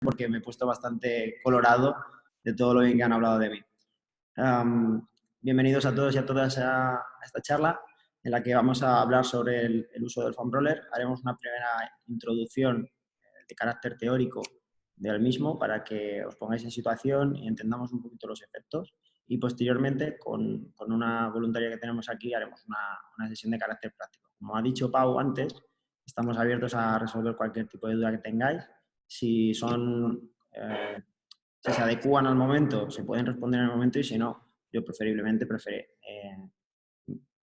porque me he puesto bastante colorado de todo lo bien que han hablado de mí. Bienvenidos a todos y a todas a esta charla en la que vamos a hablar sobre el uso del foam roller. Haremos una primera introducción de carácter teórico del mismo para que os pongáis en situación y entendamos un poquito los efectos. Y posteriormente, con una voluntaria que tenemos aquí, haremos una sesión de carácter práctico. Como ha dicho Pau antes, estamos abiertos a resolver cualquier tipo de duda que tengáis. Si se adecúan al momento, se pueden responder en el momento, y si no, yo preferiblemente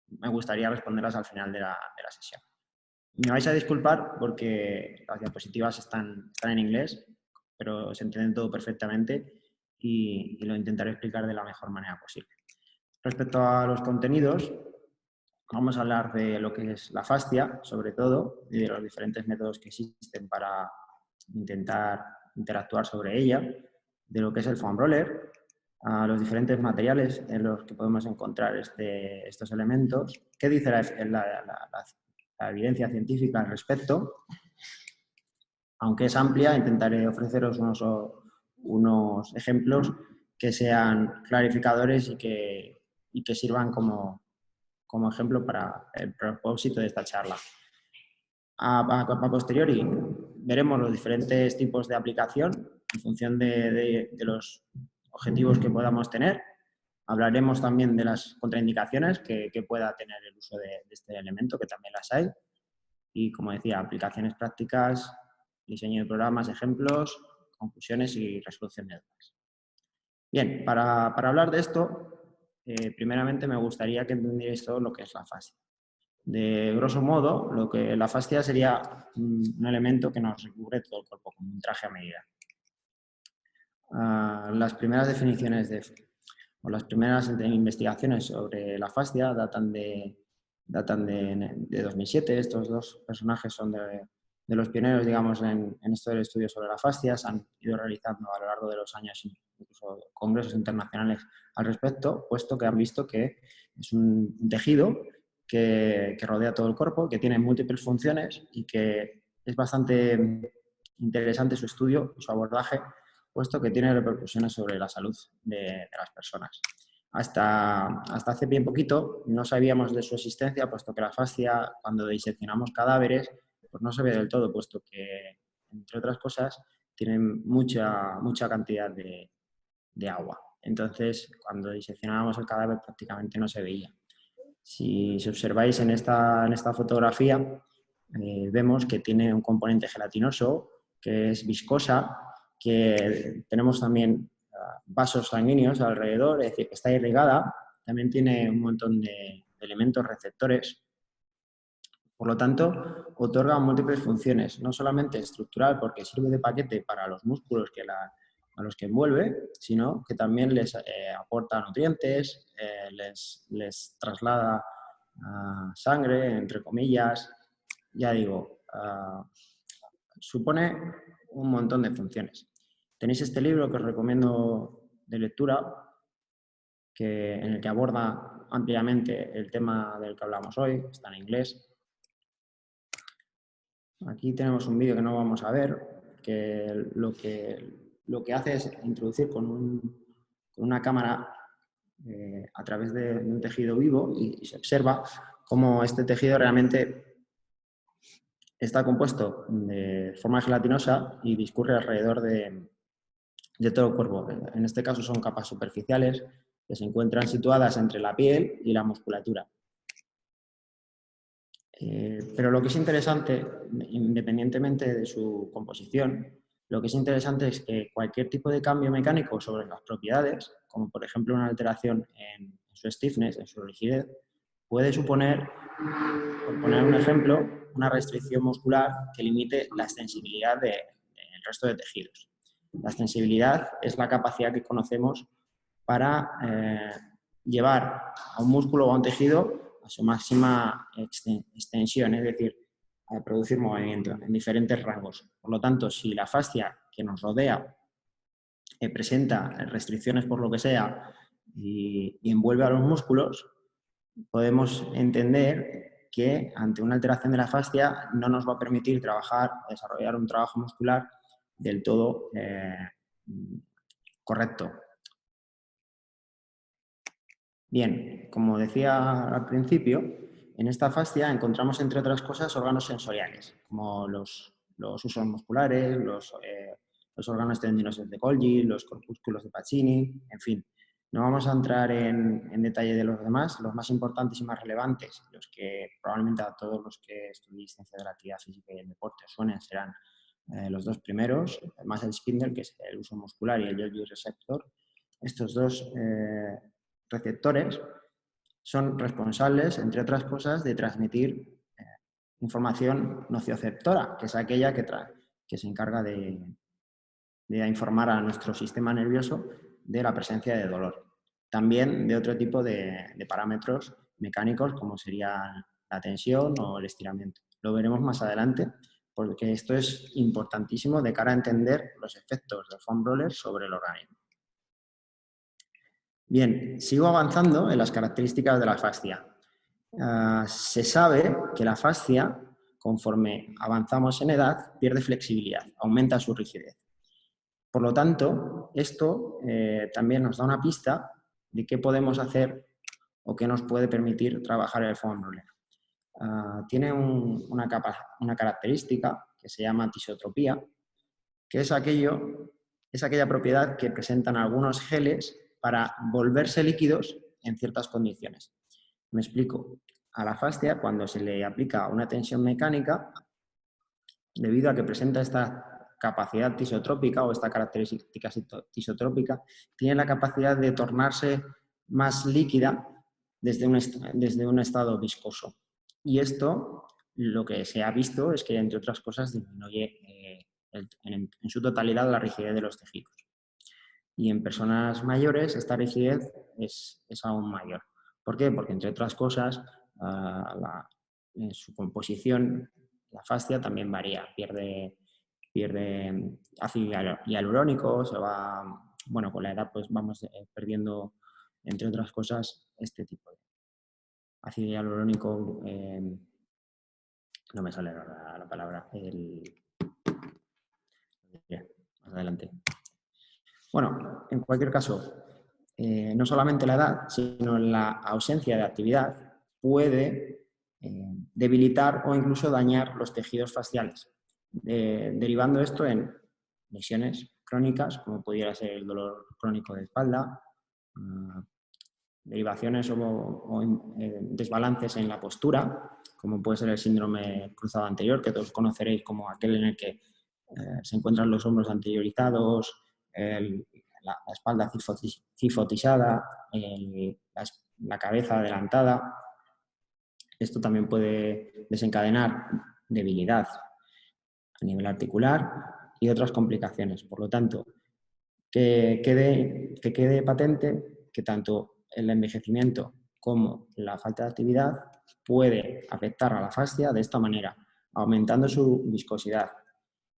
me gustaría responderlas al final de la sesión. Me vais a disculpar porque las diapositivas están en inglés, pero se entienden todo perfectamente y lo intentaré explicar de la mejor manera posible. Respecto a los contenidos, vamos a hablar de lo que es la fascia, sobre todo, y de los diferentes métodos que existen para intentar interactuar sobre ella, de lo que es el foam roller, a los diferentes materiales en los que podemos encontrar estos elementos, qué dice la evidencia científica al respecto. Aunque es amplia, intentaré ofreceros unos ejemplos que sean clarificadores y que sirvan como ejemplo para el propósito de esta charla. A posteriori veremos los diferentes tipos de aplicación en función de los objetivos que podamos tener. Hablaremos también de las contraindicaciones que pueda tener el uso de este elemento, que también las hay. Y, como decía, aplicaciones prácticas, diseño de programas, ejemplos, conclusiones y resolución de dudas. Bien, para hablar de esto, primeramente me gustaría que entendierais todo lo que es la fascia. De grosso modo, la fascia sería un elemento que nos recubre todo el cuerpo, como un traje a medida. Las primeras definiciones las primeras investigaciones sobre la fascia datan de 2007. Estos dos personajes son de los pioneros, digamos, en esto del estudio sobre la fascia. Se han ido realizando a lo largo de los años incluso congresos internacionales al respecto, puesto que han visto que es un tejido que rodea todo el cuerpo, que tiene múltiples funciones y que es bastante interesante su estudio y su abordaje, puesto que tiene repercusiones sobre la salud de las personas. Hasta hace bien poquito no sabíamos de su existencia, puesto que la fascia, cuando diseccionamos cadáveres, pues no se ve del todo, puesto que, entre otras cosas, tienen mucha cantidad de agua. Entonces, cuando diseccionábamos el cadáver prácticamente no se veía. Si observáis en esta fotografía, vemos que tiene un componente gelatinoso, que es viscosa, que tenemos también vasos sanguíneos alrededor, es decir, que está irrigada. También tiene un montón de elementos receptores. Por lo tanto, otorga múltiples funciones, no solamente estructural, porque sirve de paquete para los músculos a los que envuelve, sino que también les aporta nutrientes, les traslada sangre, entre comillas. Ya digo, supone un montón de funciones. Tenéis este libro que os recomiendo de lectura, en el que aborda ampliamente el tema del que hablamos hoy. Está en inglés. Aquí tenemos un vídeo que no vamos a ver, que lo que hace es introducir con una cámara a través de un tejido vivo y se observa cómo este tejido realmente está compuesto de forma gelatinosa y discurre alrededor de todo el cuerpo. En este caso son capas superficiales que se encuentran situadas entre la piel y la musculatura. Pero lo que es interesante, independientemente de su composición, lo que es interesante es que cualquier tipo de cambio mecánico sobre las propiedades, como por ejemplo una alteración en su stiffness, en su rigidez, puede suponer, por poner un ejemplo, una restricción muscular que limite la extensibilidad del resto de tejidos. La extensibilidad es la capacidad que conocemos para llevar a un músculo o a un tejido a su máxima extensión, es decir, a producir movimiento en diferentes rangos. Por lo tanto, si la fascia que nos rodea presenta restricciones por lo que sea y envuelve a los músculos, podemos entender que ante una alteración de la fascia no nos va a permitir desarrollar un trabajo muscular del todo correcto. Bien, como decía al principio, en esta fascia encontramos, entre otras cosas, órganos sensoriales, como los usos musculares, los órganos tendinosos de Golgi, los corpúsculos de Pacini, en fin. No vamos a entrar en detalle de los demás, los más importantes y más relevantes, los que probablemente a todos los que estudiéis ciencia de la actividad física y el deporte os suenen, serán los dos primeros, más el spindle, que es el uso muscular, y el Golgi receptor. Estos dos receptores son responsables, entre otras cosas, de transmitir información nocioceptora, que es aquella que se encarga de informar a nuestro sistema nervioso de la presencia de dolor. También de otro tipo de parámetros mecánicos, como sería la tensión o el estiramiento. Lo veremos más adelante, porque esto es importantísimo de cara a entender los efectos del foam roller sobre el organismo. Bien, sigo avanzando en las características de la fascia. Se sabe que la fascia, conforme avanzamos en edad, pierde flexibilidad, aumenta su rigidez. Por lo tanto, esto también nos da una pista de qué podemos hacer o qué nos puede permitir trabajar el foam roller. Tiene una característica que se llama tisotropía, que es aquella propiedad que presentan algunos geles para volverse líquidos en ciertas condiciones. Me explico. A la fascia, cuando se le aplica una tensión mecánica, debido a que presenta esta capacidad tisotrópica o esta característica tisotrópica, tiene la capacidad de tornarse más líquida desde un estado viscoso. Y esto, lo que se ha visto es que, entre otras cosas, disminuye en su totalidad la rigidez de los tejidos. Y en personas mayores esta rigidez es aún mayor. ¿Por qué? Porque, entre otras cosas, en su composición, la fascia también varía, pierde ácido hialurónico, bueno, con la edad pues vamos perdiendo, entre otras cosas, este tipo de ácido hialurónico, no me sale la palabra, más adelante. Bueno, en cualquier caso, no solamente la edad, sino la ausencia de actividad puede debilitar o incluso dañar los tejidos faciales, derivando esto en lesiones crónicas, como pudiera ser el dolor crónico de espalda, derivaciones o desbalances en la postura, como puede ser el síndrome cruzado anterior, que todos conoceréis como aquel en el que se encuentran los hombros anteriorizados, la espalda cifotizada, la cabeza adelantada. Esto también puede desencadenar debilidad a nivel articular y otras complicaciones. Por lo tanto, que quede patente que tanto el envejecimiento como la falta de actividad puede afectar a la fascia de esta manera, aumentando su viscosidad.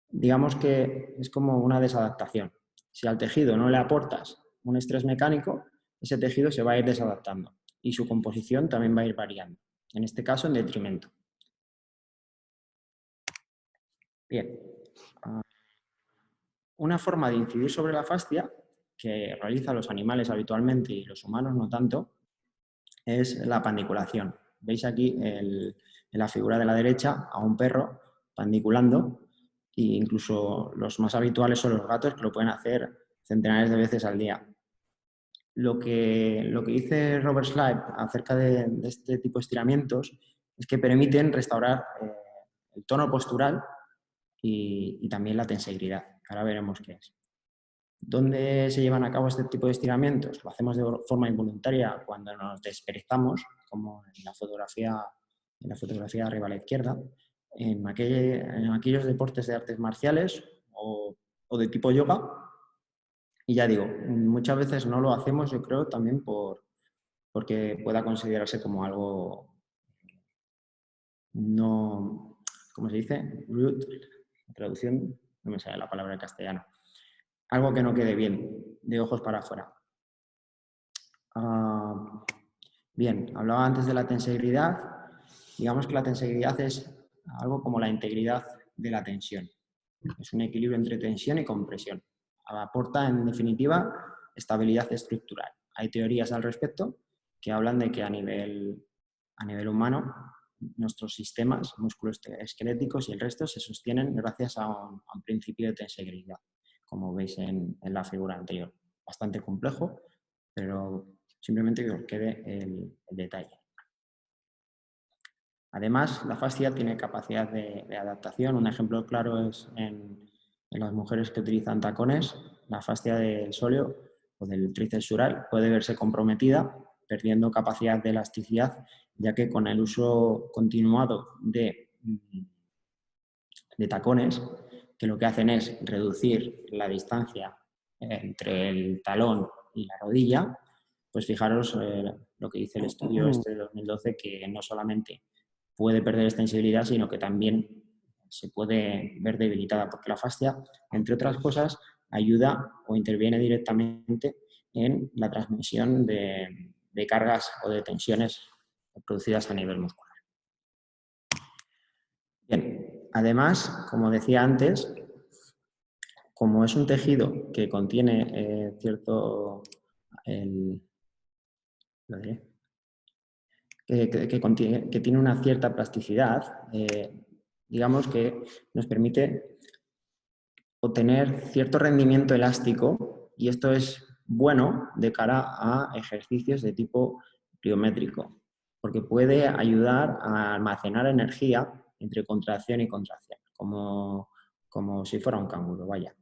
Digamos que es como una desadaptación. Si al tejido no le aportas un estrés mecánico, ese tejido se va a ir desadaptando y su composición también va a ir variando, en este caso en detrimento. Bien. Una forma de incidir sobre la fascia que realizan los animales habitualmente y los humanos no tanto es la pandiculación. Veis aquí en la figura de la derecha a un perro pandiculando, e incluso los más habituales son los gatos, que lo pueden hacer centenares de veces al día. Lo que dice Robert Schleip acerca de este tipo de estiramientos es que permiten restaurar el tono postural y también la tenseidad. Ahora veremos qué es. ¿Dónde se llevan a cabo este tipo de estiramientos? Lo hacemos de forma involuntaria cuando nos desperezamos, como en la fotografía arriba a la izquierda, en aquellos deportes de artes marciales o de tipo yoga. Y ya digo, muchas veces no lo hacemos, yo creo, también porque pueda considerarse como algo no, ¿cómo se dice? Rude, la traducción, no me sale la palabra en castellano. Algo que no quede bien, de ojos para afuera. Bien, hablaba antes de la tensegridad. Digamos que la tensegridad es algo como la integridad de la tensión. Es un equilibrio entre tensión y compresión. Aporta, en definitiva, estabilidad estructural. Hay teorías al respecto que hablan de que a nivel humano nuestros sistemas musculoesqueléticos y el resto se sostienen gracias a un principio de tensibilidad, como veis en la figura anterior. Bastante complejo, pero simplemente que os quede el detalle. Además, la fascia tiene capacidad de adaptación. Un ejemplo claro es en las mujeres que utilizan tacones. La fascia del sóleo o del tríceps sural puede verse comprometida, perdiendo capacidad de elasticidad, ya que con el uso continuado de tacones, que lo que hacen es reducir la distancia entre el talón y la rodilla, pues fijaros lo que dice el estudio este de 2012, que no solamente puede perder extensibilidad, sino que también se puede ver debilitada, porque la fascia, entre otras cosas, ayuda o interviene directamente en la transmisión de cargas o de tensiones producidas a nivel muscular. Bien, además, como decía antes, como es un tejido que contiene que tiene una cierta plasticidad, digamos que nos permite obtener cierto rendimiento elástico, y esto es bueno de cara a ejercicios de tipo pliométrico, porque puede ayudar a almacenar energía entre contracción y contracción, como si fuera un canguro, vaya.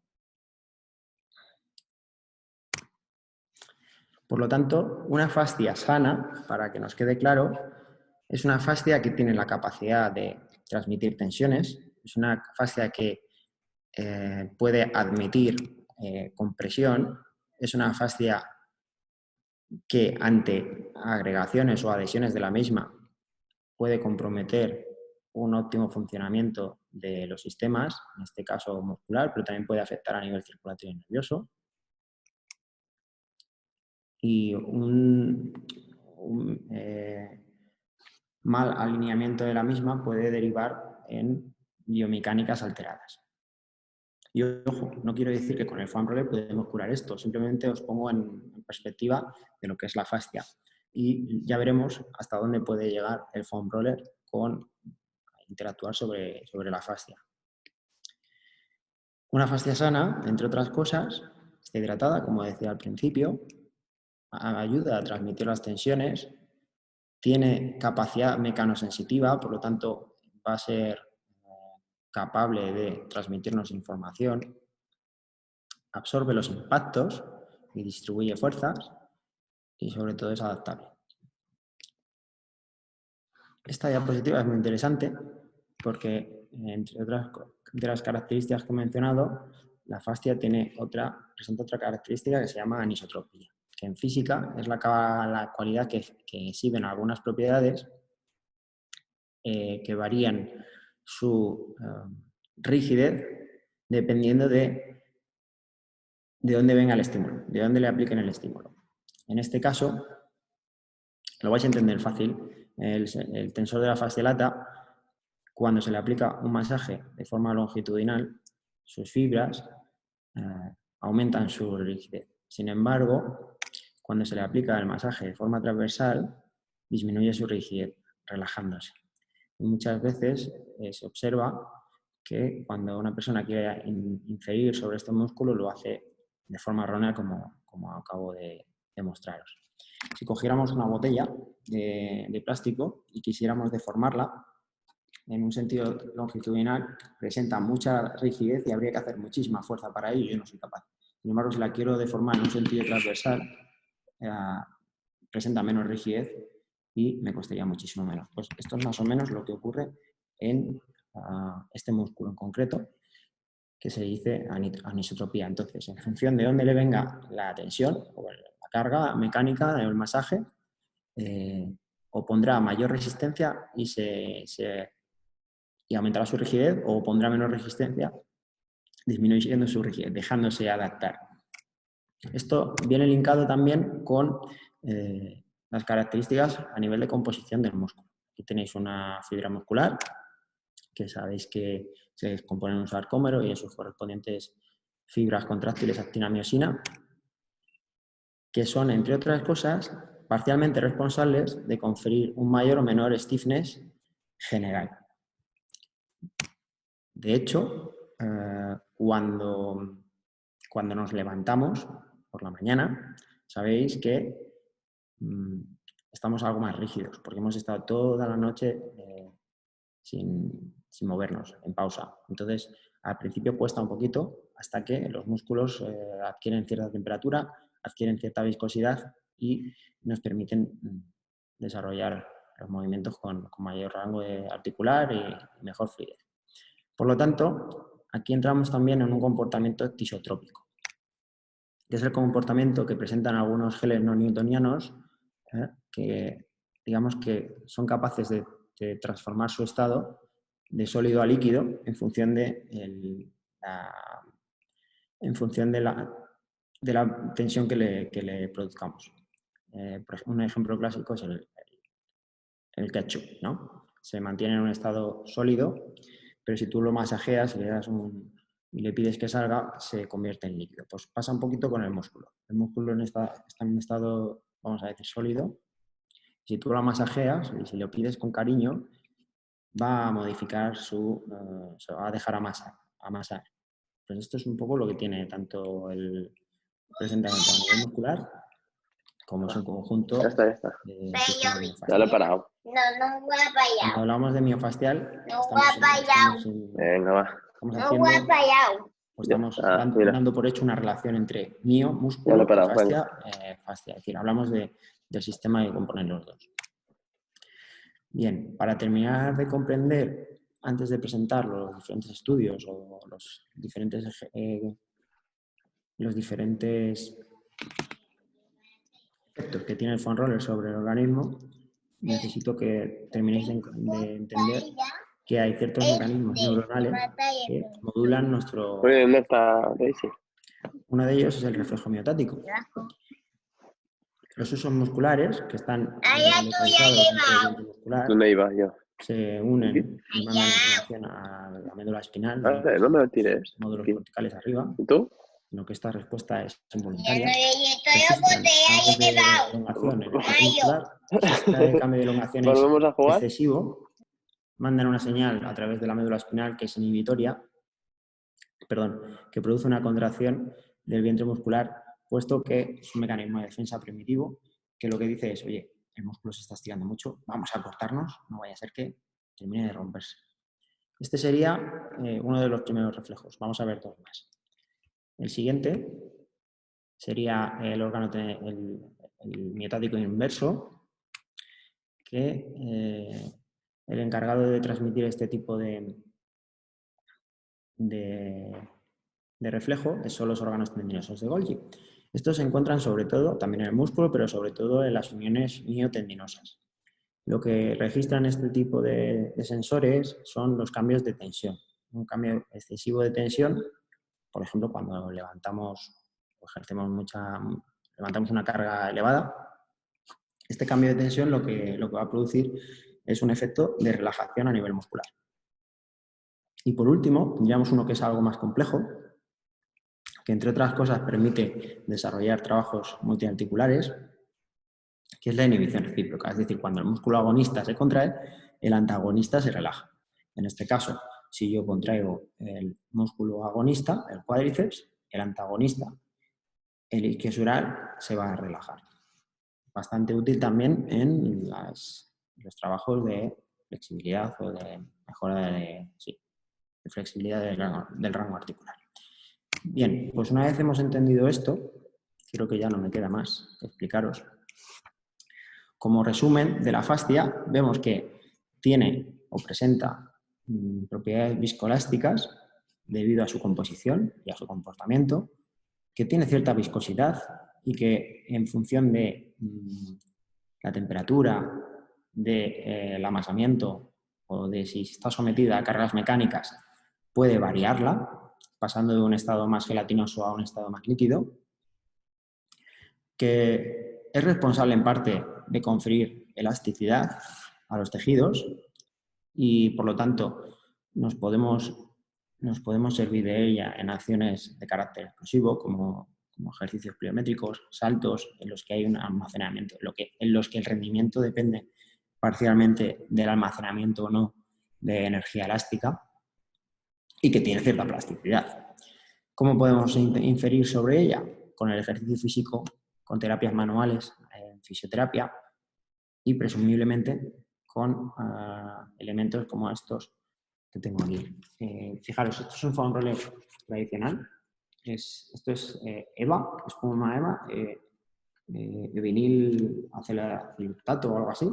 Por lo tanto, una fascia sana, para que nos quede claro, es una fascia que tiene la capacidad de transmitir tensiones, es una fascia que puede admitir compresión, es una fascia que ante agregaciones o adhesiones de la misma puede comprometer un óptimo funcionamiento de los sistemas, en este caso muscular, pero también puede afectar a nivel circulatorio y nervioso. Y un mal alineamiento de la misma puede derivar en biomecánicas alteradas. Y ojo, no quiero decir que con el foam roller podemos curar esto, simplemente os pongo en perspectiva de lo que es la fascia. Y ya veremos hasta dónde puede llegar el foam roller con interactuar sobre la fascia. Una fascia sana, entre otras cosas, está hidratada, como decía al principio, ayuda a transmitir las tensiones, tiene capacidad mecanosensitiva, por lo tanto va a ser capaz de transmitirnos información, absorbe los impactos y distribuye fuerzas, y sobre todo es adaptable. Esta diapositiva es muy interesante porque, entre otras de las características que he mencionado, la fascia presenta otra característica que se llama anisotropía, que en física es la cualidad que exhiben algunas propiedades que varían su rigidez dependiendo de dónde venga el estímulo, de dónde le apliquen el estímulo. En este caso, lo vais a entender fácil, el tensor de la fascia lata, cuando se le aplica un masaje de forma longitudinal, sus fibras aumentan su rigidez. Sin embargo, cuando se le aplica el masaje de forma transversal, disminuye su rigidez, relajándose. Y muchas veces se observa que cuando una persona quiere inferir sobre este músculo, lo hace de forma errónea, como acabo de mostraros. Si cogiéramos una botella de plástico y quisiéramos deformarla en un sentido longitudinal, presenta mucha rigidez y habría que hacer muchísima fuerza para ello, y yo no soy capaz. Sin embargo, si la quiero deformar en un sentido transversal, presenta menos rigidez y me costaría muchísimo menos. Pues esto es más o menos lo que ocurre en este músculo en concreto, que se dice anisotropía. Entonces, en función de dónde le venga la tensión o la carga mecánica del masaje, o pondrá mayor resistencia y aumentará su rigidez, o pondrá menos resistencia, disminuyendo su rigidez, dejándose adaptar. Esto viene linkado también con las características a nivel de composición del músculo. Aquí tenéis una fibra muscular, que sabéis que se descomponen en un sarcómero y en sus correspondientes fibras contráctiles actina-miosina, que son, entre otras cosas, parcialmente responsables de conferir un mayor o menor stiffness general. De hecho, cuando nos levantamos por la mañana, sabéis que estamos algo más rígidos, porque hemos estado toda la noche sin movernos, en pausa. Entonces, al principio cuesta un poquito hasta que los músculos adquieren cierta temperatura, adquieren cierta viscosidad y nos permiten desarrollar los movimientos con mayor rango articular y mejor fluidez. Por lo tanto, aquí entramos también en un comportamiento tisotrópico, que es el comportamiento que presentan algunos geles no newtonianos que, digamos, que son capaces de transformar su estado de sólido a líquido en función de la tensión que le produzcamos. Por ejemplo, un ejemplo clásico es el ketchup, ¿no? Se mantiene en un estado sólido, pero si tú lo masajeas y le pides que salga, se convierte en líquido. Pues pasa un poquito con el músculo. El músculo está en un estado, vamos a decir, sólido. Si tú lo masajeas y si lo pides con cariño, va a modificar se va a dejar amasar. Pues esto es un poco lo que tiene tanto el presentamiento a nivel muscular como es un conjunto Ya está. de sistema miofascial. Ya lo he parado. Cuando hablamos de miofascial, Venga, va. estamos dando por hecho una relación entre mio, músculo, y fascia, fascia. Es decir, hablamos del sistema que componen los dos. Bien, para terminar de comprender, antes de presentar los diferentes estudios o los diferentes efectos que tiene el foam roller sobre el organismo, necesito que terminéis de entender que hay ciertos mecanismos neuronales que modulan nuestro... ¿Dónde está Daisy? Uno de ellos es el reflejo miotático. Los usos musculares, que están localizados muscular, ¿Dónde iba yo? se unen y mandan información a la médula espinal, No me lo tires. módulos corticales arriba, ¿Y tú? sino que esta respuesta es involuntaria. Existen cambio de elongación ¿Volvemos a jugar? excesivo, mandan una señal a través de la médula espinal que es inhibitoria, que produce una contracción del vientre muscular, puesto que es un mecanismo de defensa primitivo que lo que dice es, oye, el músculo se está estirando mucho, vamos a cortarnos, no vaya a ser que termine de romperse. Este sería uno de los primeros reflejos. Vamos a ver dos más. El siguiente sería el órgano el miotático inverso, que el encargado de transmitir este tipo de reflejo son los órganos tendinosos de Golgi. Estos se encuentran sobre todo, también en el músculo, pero sobre todo en las uniones miotendinosas. Lo que registran este tipo de sensores son los cambios de tensión. Un cambio excesivo de tensión, por ejemplo, cuando levantamos una carga elevada, este cambio de tensión lo que va a producir es un efecto de relajación a nivel muscular. Y por último, tendríamos uno que es algo más complejo, que entre otras cosas permite desarrollar trabajos multiarticulares, que es la inhibición recíproca. Es decir, cuando el músculo agonista se contrae, el antagonista se relaja. En este caso, si yo contraigo el músculo agonista, el cuádriceps, el antagonista, el isquiosural, se va a relajar. Bastante útil también en los trabajos de flexibilidad o de mejora de flexibilidad del rango articular. Bien, pues una vez hemos entendido esto, creo que ya no me queda más que explicaros. Como resumen de la fascia, vemos que tiene o presenta propiedades viscoelásticas debido a su composición y a su comportamiento, que tiene cierta viscosidad y que en función de la temperatura, del amasamiento o de si está sometida a cargas mecánicas, puede variarla, pasando de un estado más gelatinoso a un estado más líquido, que es responsable en parte de conferir elasticidad a los tejidos y, por lo tanto, nos podemos nos podemos servir de ella en acciones de carácter explosivo, como ejercicios pliométricos, saltos, en los que hay un almacenamiento, en los que el rendimiento depende parcialmente del almacenamiento o no de energía elástica y que tiene cierta plasticidad. ¿Cómo podemos inferir sobre ella? Con el ejercicio físico, con terapias manuales, en fisioterapia y presumiblemente con elementos como estos que tengo aquí. Fijaros, esto es un foam roller tradicional. Esto es EVA, espuma EVA, de vinil acetato o algo así,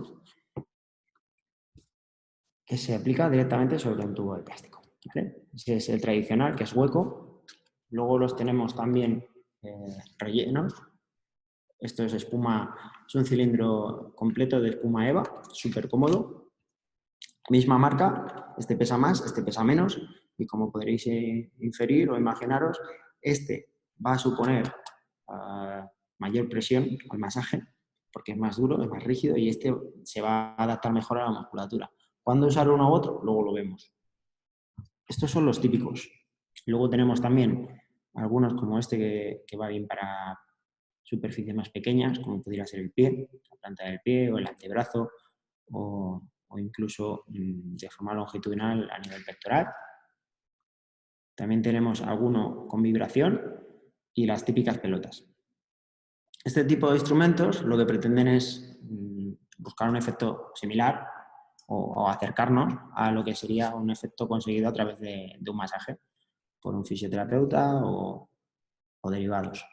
que se aplica directamente sobre un tubo de plástico. ¿Vale? Ese es el tradicional, que es hueco. Luego los tenemos también rellenos. Esto es espuma, es un cilindro completo de espuma EVA, súper cómodo. Misma marca, este pesa más, este pesa menos, y como podréis inferir o imaginaros, este va a suponer mayor presión al masaje, porque es más duro, es más rígido, y este se va a adaptar mejor a la musculatura. ¿Cuándo usar uno u otro? Luego lo vemos. Estos son los típicos. Luego tenemos también algunos como este que va bien para superficies más pequeñas, como pudiera ser el pie, la planta del pie o el antebrazo, o incluso de forma longitudinal a nivel pectoral. También tenemos alguno con vibración y las típicas pelotas. Este tipo de instrumentos lo que pretenden es buscar un efecto similar o acercarnos a lo que sería un efecto conseguido a través de un masaje por un fisioterapeuta o derivados.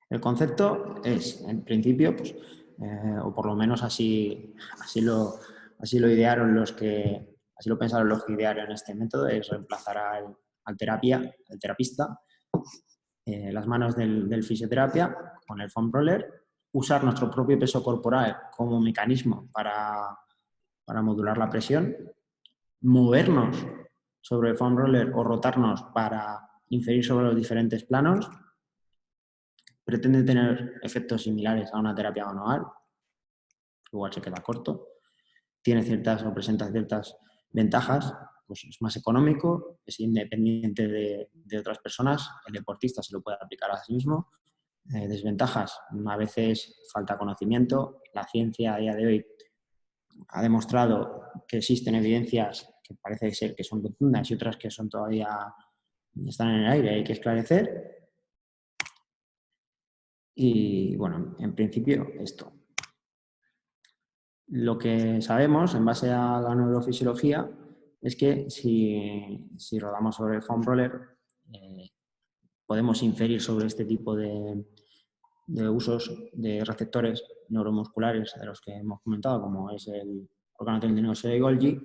El concepto es, en principio, pues, o por lo menos así lo idearon así lo pensaron los que idearon este método, es reemplazar al terapista, las manos del fisioterapia con el foam roller, usar nuestro propio peso corporal como mecanismo para modular la presión, movernos sobre el foam roller o rotarnos para inferir sobre los diferentes planos. Pretende tener efectos similares a una terapia manual, igual se queda corto, tiene ciertas o presenta ciertas ventajas, pues es más económico, es independiente de otras personas, el deportista se lo puede aplicar a sí mismo. Desventajas, a veces falta conocimiento, la ciencia a día de hoy ha demostrado que existen evidencias que parece ser que son rotundas y otras que son todavía están en el aire, hay que esclarecer. Y bueno, en principio esto. Lo que sabemos en base a la neurofisiología es que si rodamos sobre el foam roller podemos inferir sobre este tipo de usos de receptores neuromusculares de los que hemos comentado, como es el órgano tendinoso de Golgi,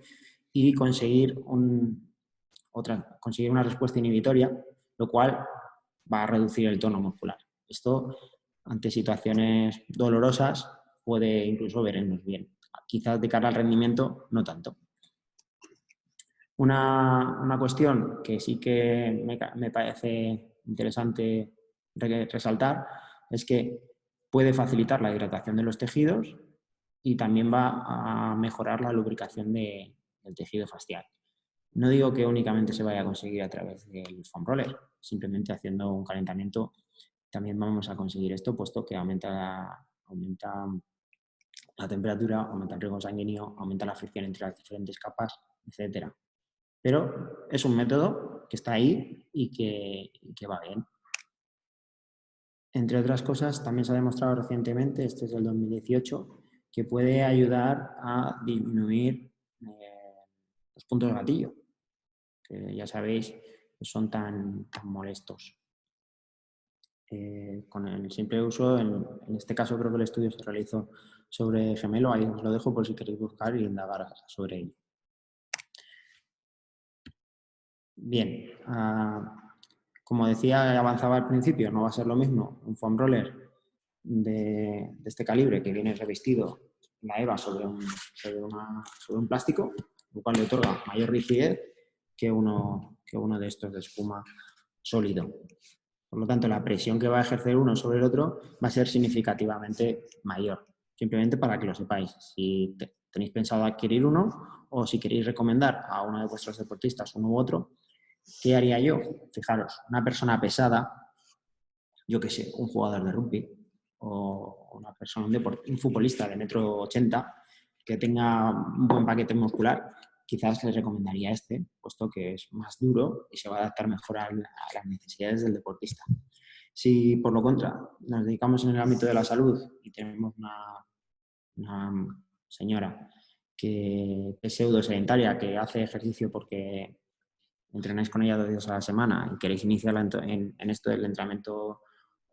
y conseguir una respuesta inhibitoria, lo cual va a reducir el tono muscular. Esto, ante situaciones dolorosas, puede incluso vernos bien. Quizás de cara al rendimiento, no tanto. Una cuestión que sí que me parece interesante resaltar es que puede facilitar la hidratación de los tejidos y también va a mejorar la lubricación del tejido facial. No digo que únicamente se vaya a conseguir a través del foam roller, simplemente haciendo un calentamiento también vamos a conseguir esto, puesto que aumenta la temperatura, aumenta el riego sanguíneo, aumenta la fricción entre las diferentes capas, etc. Pero es un método que está ahí y que va bien. Entre otras cosas, también se ha demostrado recientemente, este es del 2018, que puede ayudar a disminuir los puntos de gatillo, que ya sabéis que son tan molestos. Con el simple uso, en este caso creo que el estudio se realizó sobre gemelo, ahí os lo dejo por si queréis buscar y indagar sobre ello. Bien, como decía, avanzaba al principio, no va a ser lo mismo un foam roller de este calibre que viene revestido la EVA sobre un plástico, lo cual le otorga mayor rigidez que uno de estos de espuma sólido. Por lo tanto, la presión que va a ejercer uno sobre el otro va a ser significativamente mayor. Simplemente para que lo sepáis. Si tenéis pensado adquirir uno o si queréis recomendar a uno de vuestros deportistas uno u otro, ¿qué haría yo? Fijaros, una persona pesada, yo qué sé, un jugador de rugby o una persona, un futbolista de 1,80 m que tenga un buen paquete muscular, quizás les recomendaría este, puesto que es más duro y se va a adaptar mejor a las necesidades del deportista. Si, por lo contra, nos dedicamos en el ámbito de la salud y tenemos una señora que es pseudo sedentaria, que hace ejercicio porque entrenáis con ella 2 días a la semana y queréis iniciarla en esto del entrenamiento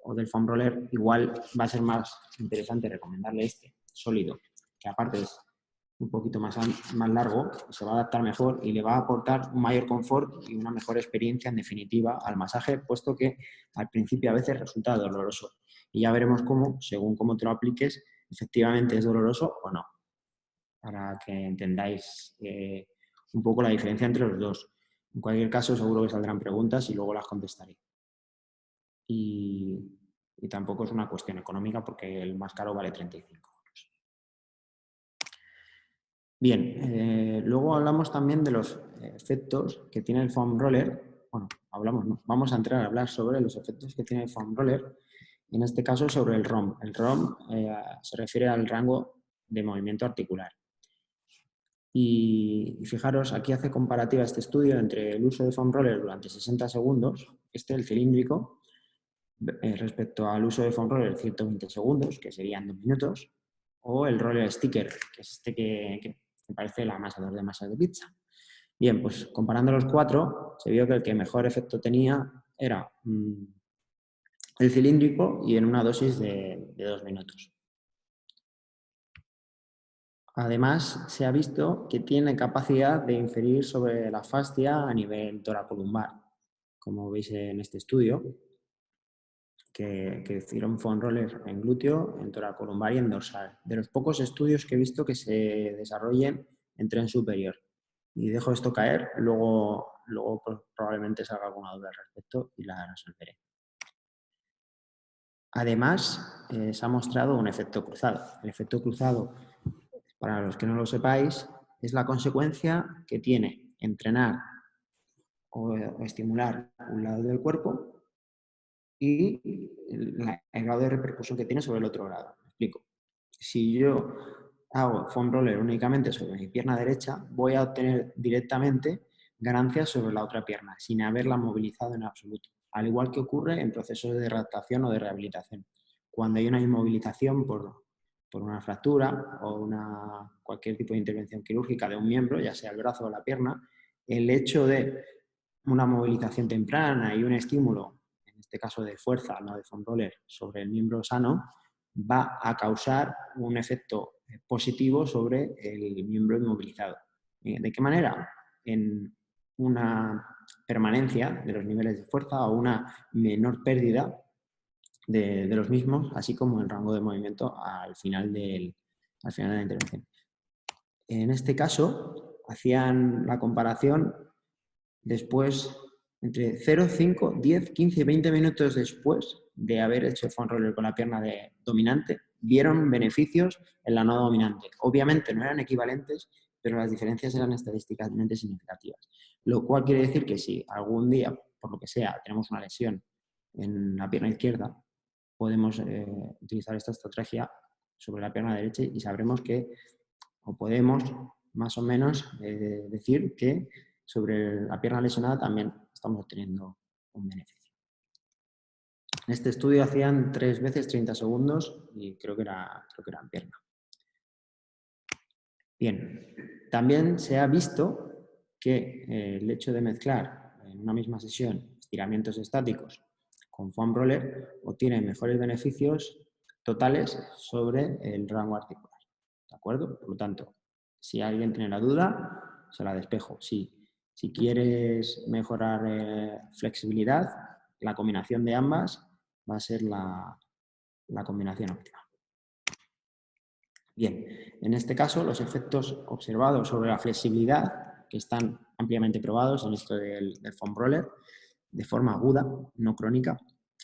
o del foam roller, igual va a ser más interesante recomendarle este sólido, que aparte es un poquito más largo, se va a adaptar mejor y le va a aportar un mayor confort y una mejor experiencia en definitiva al masaje, puesto que al principio a veces resulta doloroso. Y ya veremos cómo, según cómo te lo apliques, efectivamente es doloroso o no, para que entendáis un poco la diferencia entre los dos. En cualquier caso, seguro que saldrán preguntas y luego las contestaré. Y tampoco es una cuestión económica porque el más caro vale 35 euros. Bien, luego hablamos también de los efectos que tiene el foam roller. Bueno, vamos a entrar a hablar sobre los efectos que tiene el foam roller, en este caso sobre el ROM. El ROM se refiere al rango de movimiento articular. Y fijaros, aquí hace comparativa este estudio entre el uso de foam roller durante 60 segundos, el cilíndrico, respecto al uso de foam roller 120 segundos, que serían 2 minutos, o el roller sticker, que es este que parece el amasador de masa de pizza. Bien, pues comparando los 4, se vio que el que mejor efecto tenía era el cilíndrico y en una dosis de 2 minutos. Además, se ha visto que tiene capacidad de inferir sobre la fascia a nivel toracolumbar, como veis en este estudio, que hicieron foam roller en glúteo, en toracolumbar y en dorsal. De los pocos estudios que he visto que se desarrollen en tren superior. Y dejo esto caer, luego pues, probablemente salga alguna duda al respecto y la resolveré. Además, se ha mostrado un efecto cruzado. El efecto cruzado, para los que no lo sepáis, es la consecuencia que tiene entrenar o estimular un lado del cuerpo y el grado de repercusión que tiene sobre el otro lado. Me explico. Si yo hago foam roller únicamente sobre mi pierna derecha, voy a obtener directamente ganancias sobre la otra pierna, sin haberla movilizado en absoluto. Al igual que ocurre en procesos de adaptación o de rehabilitación. Cuando hay una inmovilización por una fractura o cualquier tipo de intervención quirúrgica de un miembro, ya sea el brazo o la pierna, el hecho de una movilización temprana y un estímulo, en este caso de fuerza, no de foam roller, sobre el miembro sano, va a causar un efecto positivo sobre el miembro inmovilizado. ¿De qué manera? En una permanencia de los niveles de fuerza o una menor pérdida de los mismos, así como el rango de movimiento al final de la intervención. En este caso, hacían la comparación después, entre 0, 5, 10, 15, 20 minutos después de haber hecho foam roller con la pierna dominante, vieron beneficios en la no dominante. Obviamente no eran equivalentes, pero las diferencias eran estadísticamente significativas. Lo cual quiere decir que si algún día, por lo que sea, tenemos una lesión en la pierna izquierda, podemos utilizar esta estrategia sobre la pierna derecha y sabremos que, o podemos más o menos decir que sobre la pierna lesionada también estamos obteniendo un beneficio. En este estudio hacían 3 veces 30 segundos y creo que era en pierna. Bien, también se ha visto que el hecho de mezclar en una misma sesión estiramientos estáticos con foam roller obtiene mejores beneficios totales sobre el rango articular. ¿De acuerdo? Por lo tanto, si alguien tiene la duda, se la despejo. Si quieres mejorar flexibilidad, la combinación de ambas va a ser la combinación óptima. Bien, en este caso los efectos observados sobre la flexibilidad, que están ampliamente probados en esto del foam roller, de forma aguda, no crónica.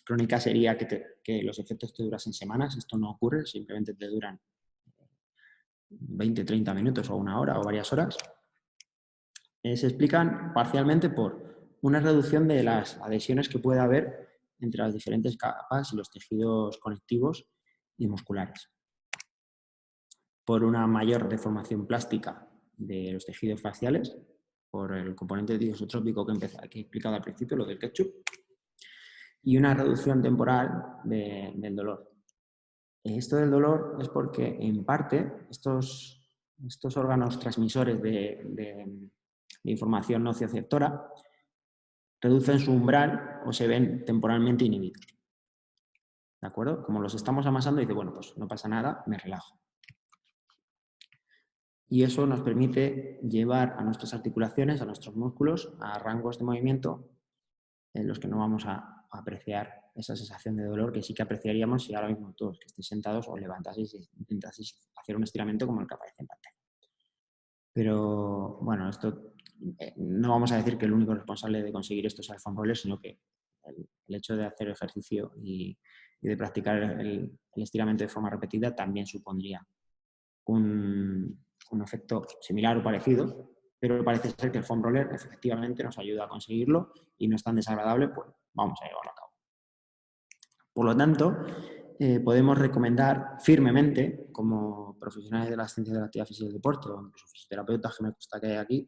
Crónica sería que los efectos te durasen semanas, esto no ocurre, simplemente te duran 20, 30 minutos o una hora o varias horas, se explican parcialmente por una reducción de las adhesiones que puede haber entre las diferentes capas y los tejidos conectivos y musculares, por una mayor deformación plástica de los tejidos faciales, por el componente disotrópico que he explicado al principio, lo del ketchup, y una reducción temporal del dolor. Esto del dolor es porque, en parte, estos órganos transmisores de información nocioceptora reducen su umbral o se ven temporalmente inhibidos. ¿De acuerdo? Como los estamos amasando, dice, bueno, pues no pasa nada, me relajo. Y eso nos permite llevar a nuestras articulaciones, a nuestros músculos, a rangos de movimiento en los que no vamos a apreciar esa sensación de dolor que sí que apreciaríamos si ahora mismo todos que estéis sentados os levantaseis e intentaseis hacer un estiramiento como el que aparece en pantalla. Pero bueno, esto no vamos a decir que el único responsable de conseguir esto sea el foam roller, sino que el hecho de hacer ejercicio y de practicar el estiramiento de forma repetida también supondría un efecto similar o parecido, pero parece ser que el foam roller efectivamente nos ayuda a conseguirlo y no es tan desagradable, pues vamos a llevarlo a cabo. Por lo tanto, podemos recomendar firmemente, como profesionales de las ciencias de la actividad física y el deporte, o incluso fisioterapeutas que me gusta que hay aquí,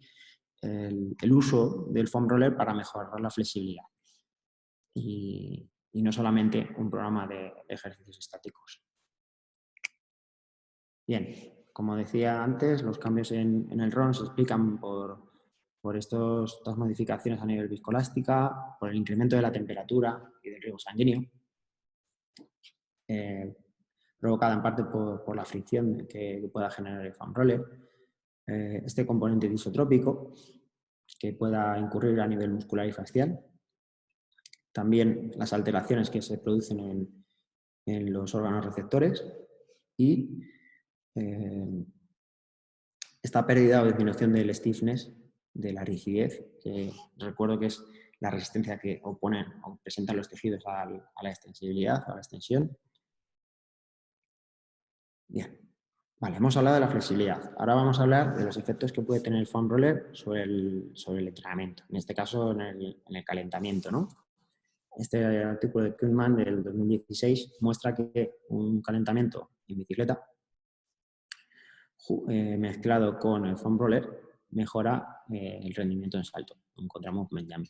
el uso del foam roller para mejorar la flexibilidad. Y no solamente un programa de ejercicios estáticos. Bien, como decía antes, los cambios en el RON se explican por estas modificaciones a nivel viscoelástica, por el incremento de la temperatura y del riego sanguíneo, provocada en parte por la fricción que pueda generar el foam roller, este componente disotrópico que pueda incurrir a nivel muscular y facial, también las alteraciones que se producen en los órganos receptores y esta pérdida o disminución del stiffness, de la rigidez, que recuerdo que es la resistencia que oponen o presentan los tejidos a la extensibilidad, a la extensión. Bien, vale, hemos hablado de la flexibilidad. Ahora vamos a hablar de los efectos que puede tener el foam roller sobre el entrenamiento, en este caso en el calentamiento, ¿no? Este artículo de Kuhlman del 2016 muestra que un calentamiento en bicicleta mezclado con el foam roller mejora el rendimiento en salto, en contra-movement jump,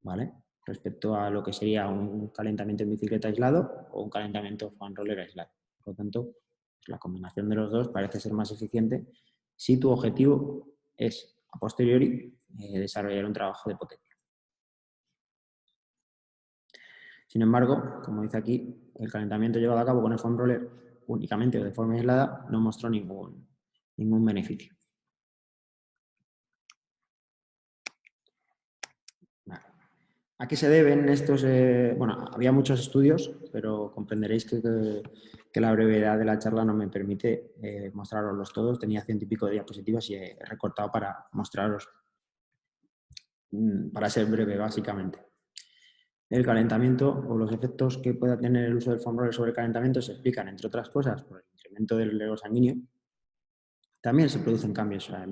¿vale? Respecto a lo que sería un calentamiento en bicicleta aislado o un calentamiento foam roller aislado. Por lo tanto, pues la combinación de los dos parece ser más eficiente si tu objetivo es, a posteriori, desarrollar un trabajo de potencia. Sin embargo, como dice aquí, el calentamiento llevado a cabo con el foam roller únicamente o de forma aislada no mostró ningún beneficio. Vale. ¿A qué se deben estos? Bueno, había muchos estudios, pero comprenderéis que la brevedad de la charla no me permite mostraroslos todos. Tenía 100 y pico de diapositivas y he recortado para mostraros, para ser breve, básicamente. El calentamiento o los efectos que pueda tener el uso del foam roller sobre el calentamiento se explican, entre otras cosas, por el incremento del riego sanguíneo. También se producen cambios a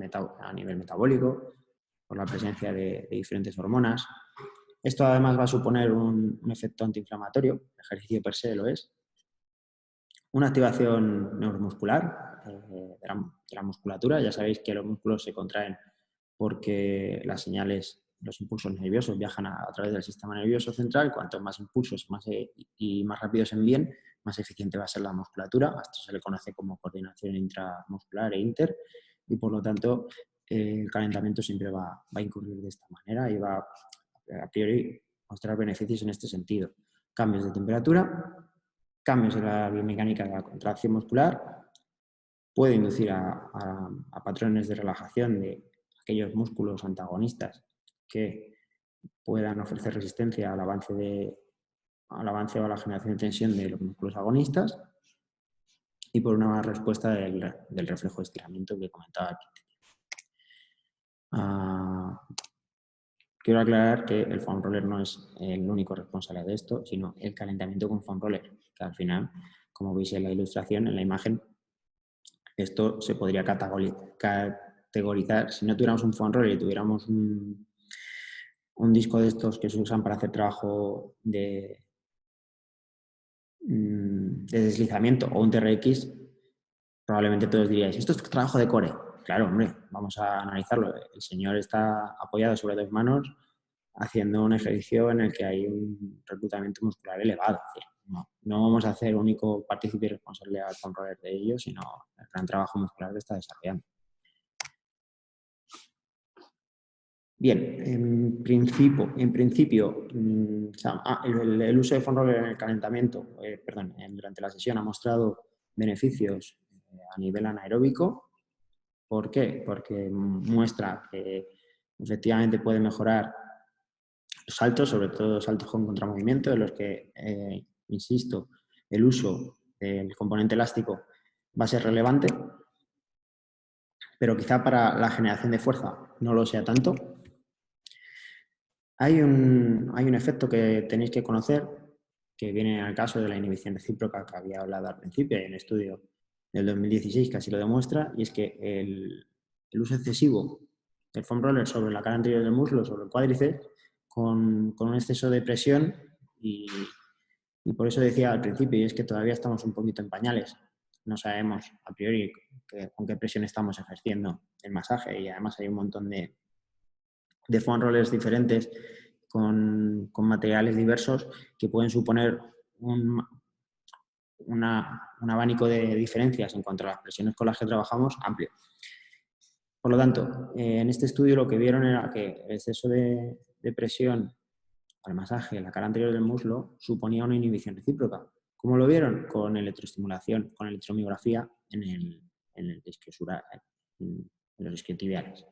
nivel metabólico, por la presencia de diferentes hormonas. Esto además va a suponer un efecto antiinflamatorio, el ejercicio per se lo es. Una activación neuromuscular de la musculatura. Ya sabéis que los músculos se contraen porque las señales, los impulsos nerviosos viajan a través del sistema nervioso central. Cuanto más impulsos y más rápido se envíen, más eficiente va a ser la musculatura. A esto se le conoce como coordinación intramuscular e inter, y por lo tanto el calentamiento siempre va a incurrir de esta manera y va a priori mostrar beneficios en este sentido. Cambios de temperatura, cambios en la biomecánica de la contracción muscular, puede inducir a patrones de relajación de aquellos músculos antagonistas que puedan ofrecer resistencia al avance o a la generación de tensión de los músculos agonistas, y por una respuesta del reflejo de estiramiento que comentaba aquí. Quiero aclarar que el foam roller no es el único responsable de esto, sino el calentamiento con foam roller, que al final, como veis en la ilustración, en la imagen, esto se podría categorizar, si no tuviéramos un foam roller y tuviéramos un disco de estos que se usan para hacer trabajo de deslizamiento o un TRX, probablemente todos diríais, esto es trabajo de core. Claro, hombre, vamos a analizarlo. El señor está apoyado sobre 2 manos haciendo un ejercicio en el que hay un reclutamiento muscular elevado. Es decir, no vamos a hacer único partícipe y responsable al foam roller de ello, sino el gran trabajo muscular que está desarrollando. Bien, en principio el uso de foam roller en el calentamiento, durante la sesión ha mostrado beneficios a nivel anaeróbico. ¿Por qué? Porque muestra que efectivamente puede mejorar los saltos, sobre todo los saltos con contramovimiento, de los que, insisto, el uso del componente elástico va a ser relevante, pero quizá para la generación de fuerza no lo sea tanto. Hay un efecto que tenéis que conocer, que viene al caso de la inhibición recíproca que había hablado al principio. Hay un estudio del 2016 que así lo demuestra, y es que el uso excesivo del foam roller sobre la cara anterior del muslo, sobre el cuádriceps, con un exceso de presión, y por eso decía al principio, y es que todavía estamos un poquito en pañales. No sabemos a priori con qué presión estamos ejerciendo el masaje, y además hay un montón de foam rollers diferentes con materiales diversos que pueden suponer un abanico de diferencias en cuanto a las presiones con las que trabajamos amplio. Por lo tanto, en este estudio lo que vieron era que el exceso de presión al masaje en la cara anterior del muslo suponía una inhibición recíproca. ¿Cómo lo vieron? Con electroestimulación, con electromiografía en los isquiotibiales.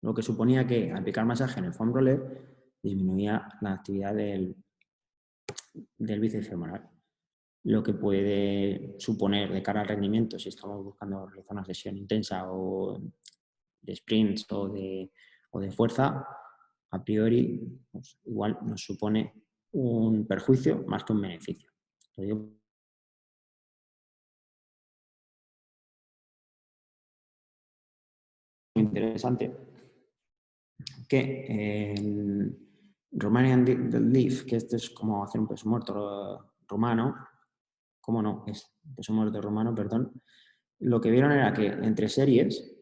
Lo que suponía que al aplicar masaje en el foam roller disminuía la actividad del bíceps femoral, lo que puede suponer de cara al rendimiento, si estamos buscando realizar una sesión intensa o de sprints o de fuerza, a priori pues, igual nos supone un perjuicio más que un beneficio. Lo digo muy interesante que en Romanian Deadlift, que esto es como hacer un peso muerto romano, ¿cómo no? Es peso muerto romano, perdón. Lo que vieron era que entre series,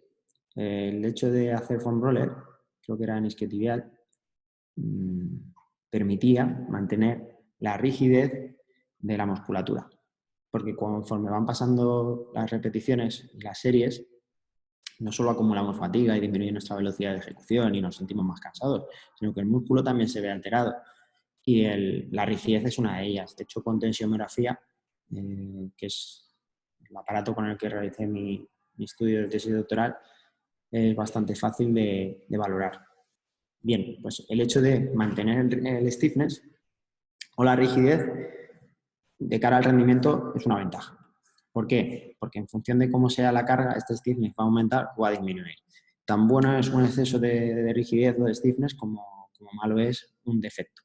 el hecho de hacer foam roller, creo que era en isquiotibial, permitía mantener la rigidez de la musculatura. Porque conforme van pasando las repeticiones y las series, no solo acumulamos fatiga y disminuye nuestra velocidad de ejecución y nos sentimos más cansados, sino que el músculo también se ve alterado. Y la rigidez es una de ellas. De hecho, con tensiomografía, que es el aparato con el que realicé mi estudio de tesis doctoral, es bastante fácil de valorar. Bien, pues el hecho de mantener el stiffness o la rigidez de cara al rendimiento es una ventaja. ¿Por qué? Porque en función de cómo sea la carga, este stiffness va a aumentar o a disminuir. Tan bueno es un exceso de rigidez o de stiffness como malo es un defecto.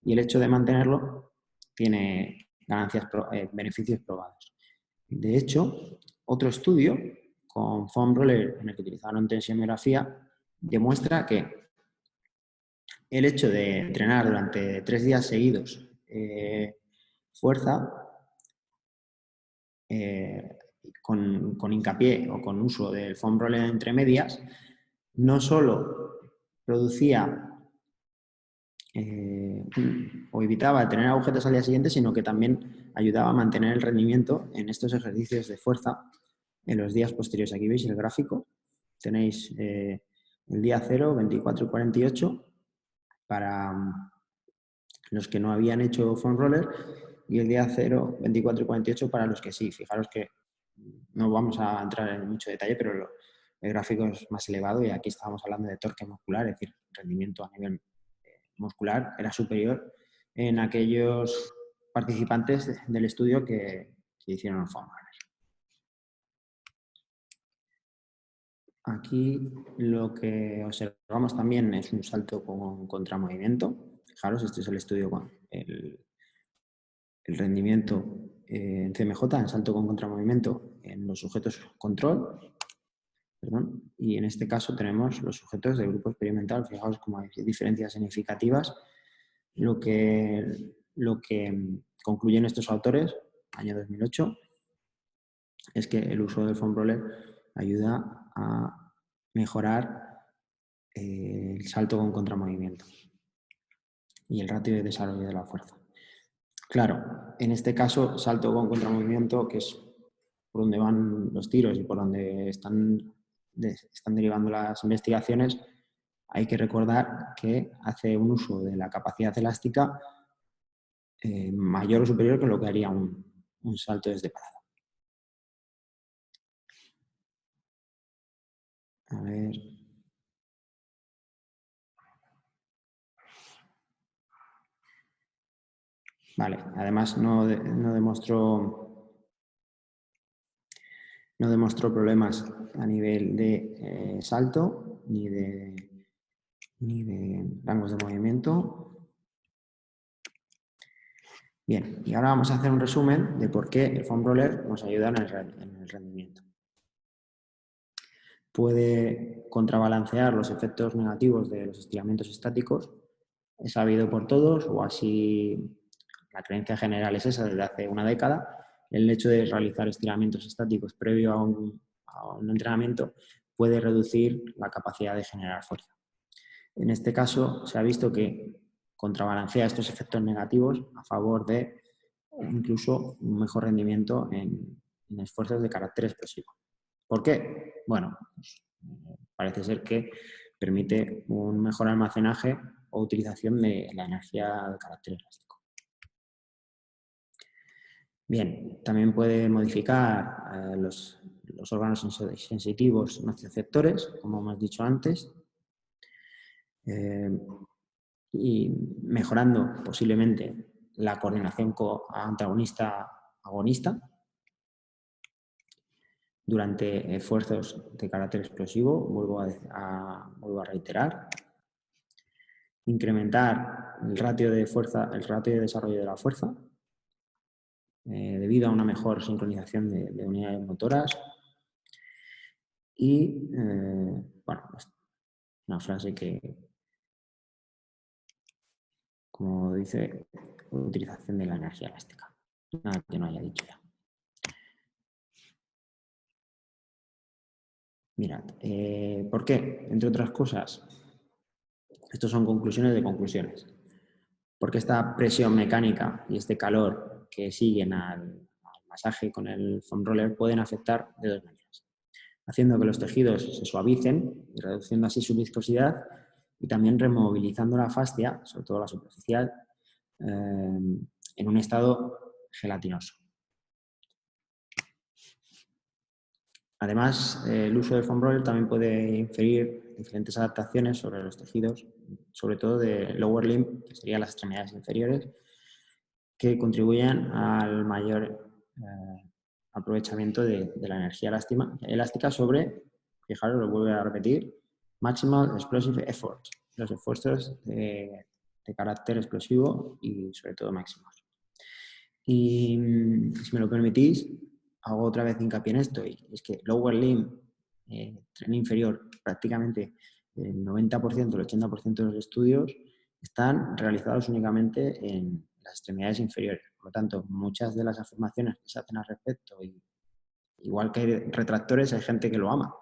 Y el hecho de mantenerlo tiene beneficios probados. De hecho, otro estudio con foam roller en el que utilizaron tensiomografía demuestra que el hecho de entrenar durante 3 días seguidos fuerza con hincapié o con uso del foam roller entre medias, no solo producía o evitaba tener agujetas al día siguiente, sino que también ayudaba a mantener el rendimiento en estos ejercicios de fuerza en los días posteriores. Aquí veis el gráfico, tenéis el día 0, 24 y 48 para los que no habían hecho foam roller, y el día 0, 24 y 48 para los que sí. Fijaros que no vamos a entrar en mucho detalle, pero el gráfico es más elevado, y aquí estábamos hablando de torque muscular, es decir, rendimiento a nivel muscular era superior en aquellos participantes del estudio que hicieron el foam roller. Aquí lo que observamos también es un salto con contramovimiento. Fijaros, este es el estudio con el rendimiento en CMJ, en salto con contramovimiento, en los sujetos control, perdón, y en este caso tenemos los sujetos del grupo experimental. Fijaos cómo hay diferencias significativas. Lo que concluyen estos autores, año 2008, es que el uso del foam roller ayuda a mejorar el salto con contramovimiento y el ratio de desarrollo de la fuerza. Claro, en este caso, salto con contramovimiento, que es por donde van los tiros y por donde están derivando las investigaciones, hay que recordar que hace un uso de la capacidad elástica mayor o superior que lo que haría un salto desde parada. A ver. Vale, además no demostró problemas a nivel de salto ni de rangos de movimiento. Bien, y ahora vamos a hacer un resumen de por qué el foam roller nos ayuda en el rendimiento. Puede contrabalancear los efectos negativos de los estiramientos estáticos. Es sabido por todos, o así la creencia general es esa desde hace una década. El hecho de realizar estiramientos estáticos previo a un entrenamiento puede reducir la capacidad de generar fuerza. En este caso, se ha visto que contrabalancea estos efectos negativos a favor de incluso un mejor rendimiento en esfuerzos de carácter explosivo. ¿Por qué? Bueno, pues, parece ser que permite un mejor almacenaje o utilización de la energía de carácter elástico. Bien, también puede modificar los órganos sensitivos nocioceptores, como hemos dicho antes, y mejorando posiblemente la coordinación antagonista-agonista durante esfuerzos de carácter explosivo, vuelvo a reiterar. Incrementar el ratio de desarrollo de la fuerza debido a una mejor sincronización de unidades motoras. Y, bueno, una frase que, como dice, utilización de la energía elástica. Nada que no haya dicho ya. Mirad, ¿por qué? Entre otras cosas, estos son conclusiones de conclusiones. Porque esta presión mecánica y este calor que siguen al masaje con el foam roller pueden afectar de dos maneras. Haciendo que los tejidos se suavicen y reduciendo así su viscosidad, y también removilizando la fascia, sobre todo la superficial, en un estado gelatinoso. Además, el uso del foam roller también puede inferir diferentes adaptaciones sobre los tejidos, sobre todo de lower limb, que serían las extremidades inferiores, que contribuyen al mayor aprovechamiento de la energía elástica sobre, fijaros, lo vuelvo a repetir, maximal explosive effort, los esfuerzos de carácter explosivo y sobre todo máximos. Y si me lo permitís, hago otra vez hincapié en esto, y es que lower limb, tren inferior, prácticamente el 90%, el 80% de los estudios están realizados únicamente en las extremidades inferiores. Por lo tanto, muchas de las afirmaciones que se hacen al respecto, y igual que hay retractores, hay gente que lo ama.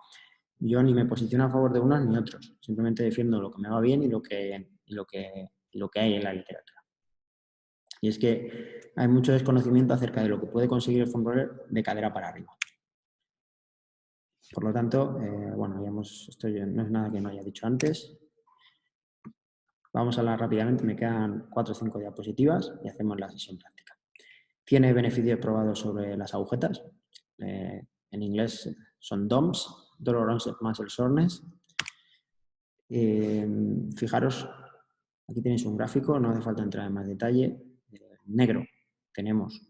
Yo ni me posiciono a favor de unos ni otros, simplemente defiendo lo que me va bien y lo que hay en la literatura. Y es que hay mucho desconocimiento acerca de lo que puede conseguir el foam roller de cadera para arriba. Por lo tanto, bueno, esto no es nada que no haya dicho antes. Vamos a hablar rápidamente, me quedan 4 o 5 diapositivas y hacemos la sesión práctica. Tiene beneficios probados sobre las agujetas. En inglés son DOMS, Dollar Onset Muscle Soreness. Fijaros, aquí tenéis un gráfico, no hace falta entrar en más detalle. En negro tenemos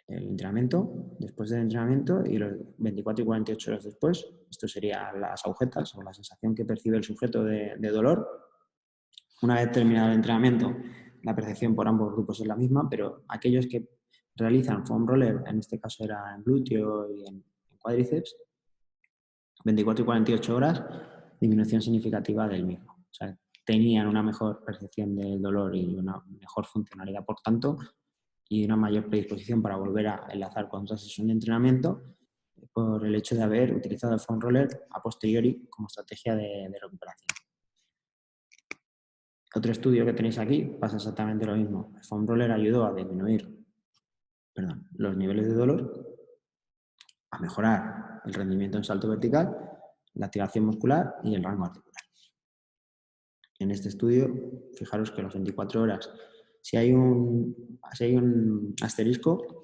el entrenamiento, después del entrenamiento, y los 24 y 48 horas después. Esto serían las agujetas o la sensación que percibe el sujeto de dolor. Una vez terminado el entrenamiento, la percepción por ambos grupos es la misma, pero aquellos que realizan foam roller, en este caso era en glúteo y en cuádriceps, 24 y 48 horas, disminución significativa del mismo. O sea, tenían una mejor percepción del dolor y una mejor funcionalidad, por tanto, y una mayor predisposición para volver a enlazar con otra sesión de entrenamiento por el hecho de haber utilizado el foam roller a posteriori como estrategia de recuperación. Otro estudio que tenéis aquí pasa exactamente lo mismo. El foam roller ayudó a disminuir los niveles de dolor, a mejorar el rendimiento en salto vertical, la activación muscular y el rango articular. En este estudio, fijaros que a las 24 horas, si hay un asterisco,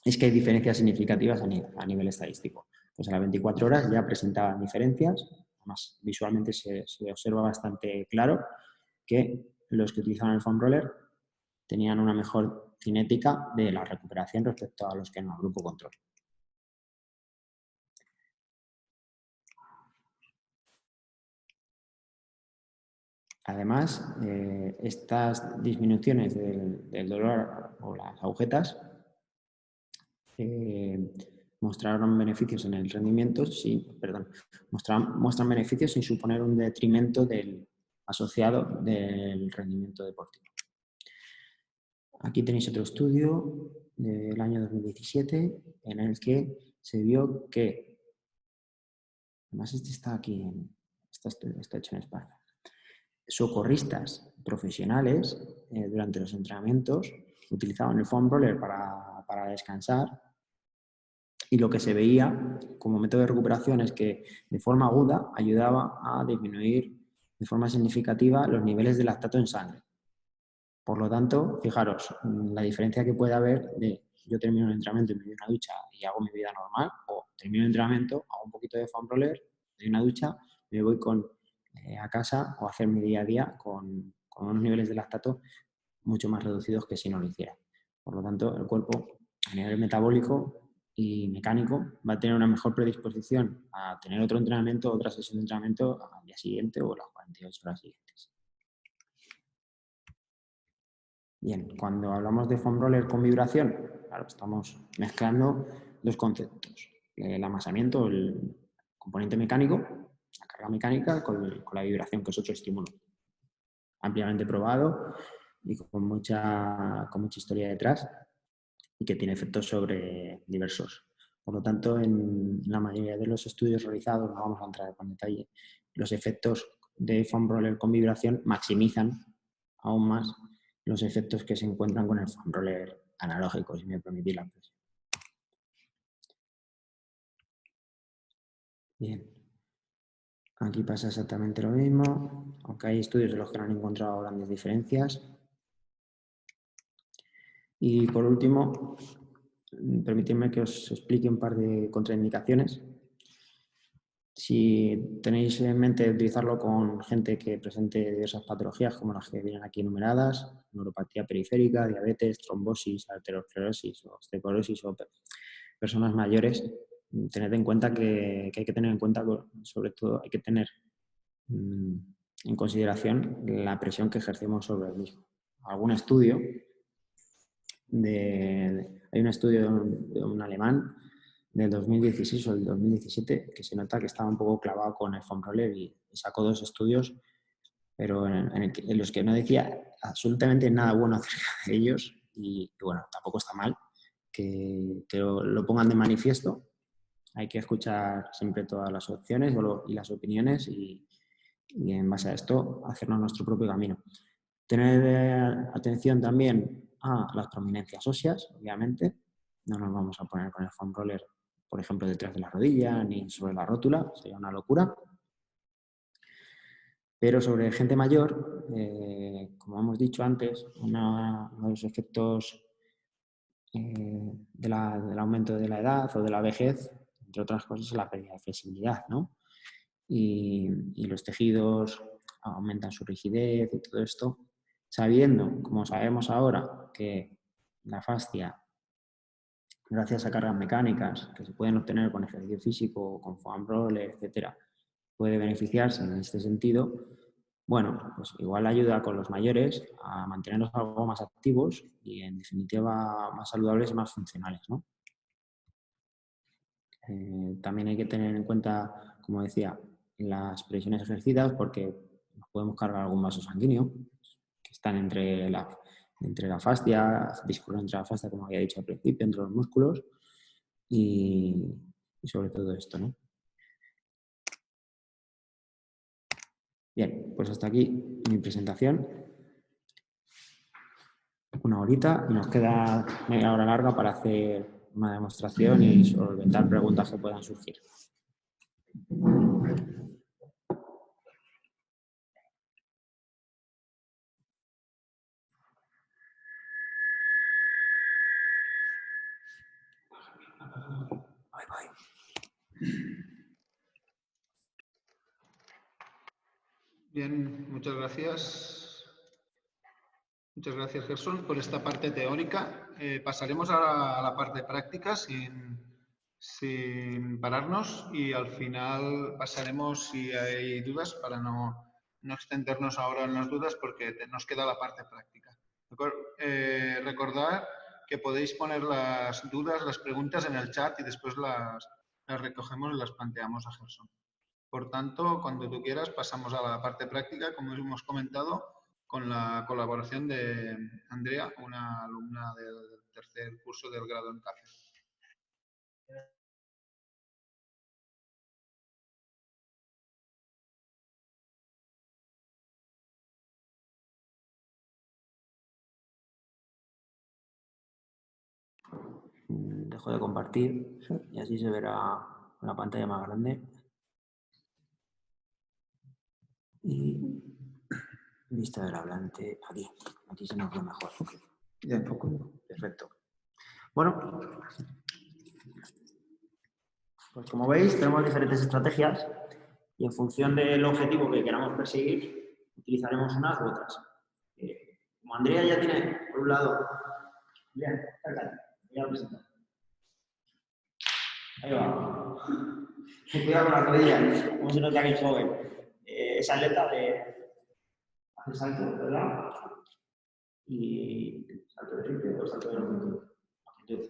es que hay diferencias significativas a nivel estadístico. Pues a las 24 horas ya presentaban diferencias, además visualmente se observa bastante claro que los que utilizaban el foam roller tenían una mejor cinética de la recuperación respecto a los que en el grupo control. Además, estas disminuciones del dolor o las agujetas mostraron beneficios en el rendimiento, muestran beneficios sin suponer un detrimento asociado del rendimiento deportivo. Aquí tenéis otro estudio del año 2017 en el que se vio que, además este está aquí, está hecho en España, socorristas profesionales durante los entrenamientos utilizaban el foam roller para descansar, y lo que se veía como método de recuperación es que de forma aguda ayudaba a disminuir de forma significativa los niveles de lactato en sangre. Por lo tanto, fijaros, la diferencia que puede haber de yo termino el entrenamiento y me doy una ducha y hago mi vida normal, o termino el entrenamiento, hago un poquito de foam roller, me doy una ducha, me voy a casa o a hacer mi día a día con unos niveles de lactato mucho más reducidos que si no lo hiciera. Por lo tanto, el cuerpo a nivel metabólico y mecánico va a tener una mejor predisposición a tener otro entrenamiento, otra sesión de entrenamiento al día siguiente o las 48 horas siguientes. Bien, cuando hablamos de foam roller con vibración, claro, estamos mezclando dos conceptos. El amasamiento, el componente mecánico, la carga mecánica, con la vibración, que es otro estímulo. Ampliamente probado y con mucha historia detrás y que tiene efectos sobre diversos. Por lo tanto, en la mayoría de los estudios realizados, no vamos a entrar con detalle, los efectos de foam roller con vibración maximizan aún más los efectos que se encuentran con el foam roller analógico, si me permitís la expresión. Bien. Aquí pasa exactamente lo mismo, aunque hay estudios de los que no han encontrado grandes diferencias. Y por último, permitidme que os explique un par de contraindicaciones. Si tenéis en mente utilizarlo con gente que presente diversas patologías como las que vienen aquí enumeradas, neuropatía periférica, diabetes, trombosis, arteriosclerosis o osteoporosis o personas mayores, tened en cuenta que hay que tener en cuenta, sobre todo hay que tener en consideración la presión que ejercemos sobre el mismo. Algún estudio, hay un estudio de un alemán del 2016 o del 2017 que se nota que estaba un poco clavado con el foam roller y sacó dos estudios, pero en los que no decía absolutamente nada bueno acerca de ellos y bueno, tampoco está mal que lo pongan de manifiesto. Hay que escuchar siempre todas las opciones y las opiniones y en base a esto hacernos nuestro propio camino. Tener atención también a las prominencias óseas, obviamente. No nos vamos a poner con el foam roller, por ejemplo, detrás de la rodilla ni sobre la rótula, sería una locura. Pero sobre gente mayor, como hemos dicho antes, uno de los efectos del aumento de la edad o de la vejez, entre otras cosas, es la pérdida de flexibilidad, ¿no? Y los tejidos aumentan su rigidez y todo esto, sabiendo, como sabemos ahora, que la fascia, gracias a cargas mecánicas que se pueden obtener con ejercicio físico, con foam roller, etcétera, puede beneficiarse en este sentido, bueno, pues igual ayuda con los mayores a mantenerlos algo más activos y, en definitiva, más saludables y más funcionales, ¿no? También hay que tener en cuenta, como decía, las presiones ejercidas, porque nos podemos cargar algún vaso sanguíneo que están entre la fascia, discurren entre la fascia, como había dicho al principio, entre los músculos y sobre todo esto, ¿no? Bien, pues hasta aquí mi presentación. Una horita y nos queda media hora larga para hacer una demostración y solventar preguntas que puedan surgir. Bye, bye. Bien, muchas gracias. Muchas gracias, Gerson, por esta parte teórica. Pasaremos a la parte práctica sin pararnos y al final pasaremos si hay dudas para no extendernos ahora en las dudas porque nos queda la parte práctica. Recordad que podéis poner las dudas, las preguntas en el chat y después las recogemos y las planteamos a Gerson. Por tanto, cuando tú quieras, pasamos a la parte práctica, como hemos comentado, con la colaboración de Andrea, una alumna del tercer curso del grado en CAFE. Dejo de compartir y así se verá una pantalla más grande. Y vista del hablante aquí. Aquí se nos ve mejor. Ya enfoco. Perfecto. Bueno, pues como veis, tenemos diferentes estrategias y en función del objetivo que queramos perseguir, utilizaremos unas u otras. Como Andrea ya tiene, por un lado, bien, voy a presentar. Ahí va. Cuidado con las rodillas, como se nota que es joven. Es atleta hace salto, ¿verdad? Y salto de triple o salto de longitud.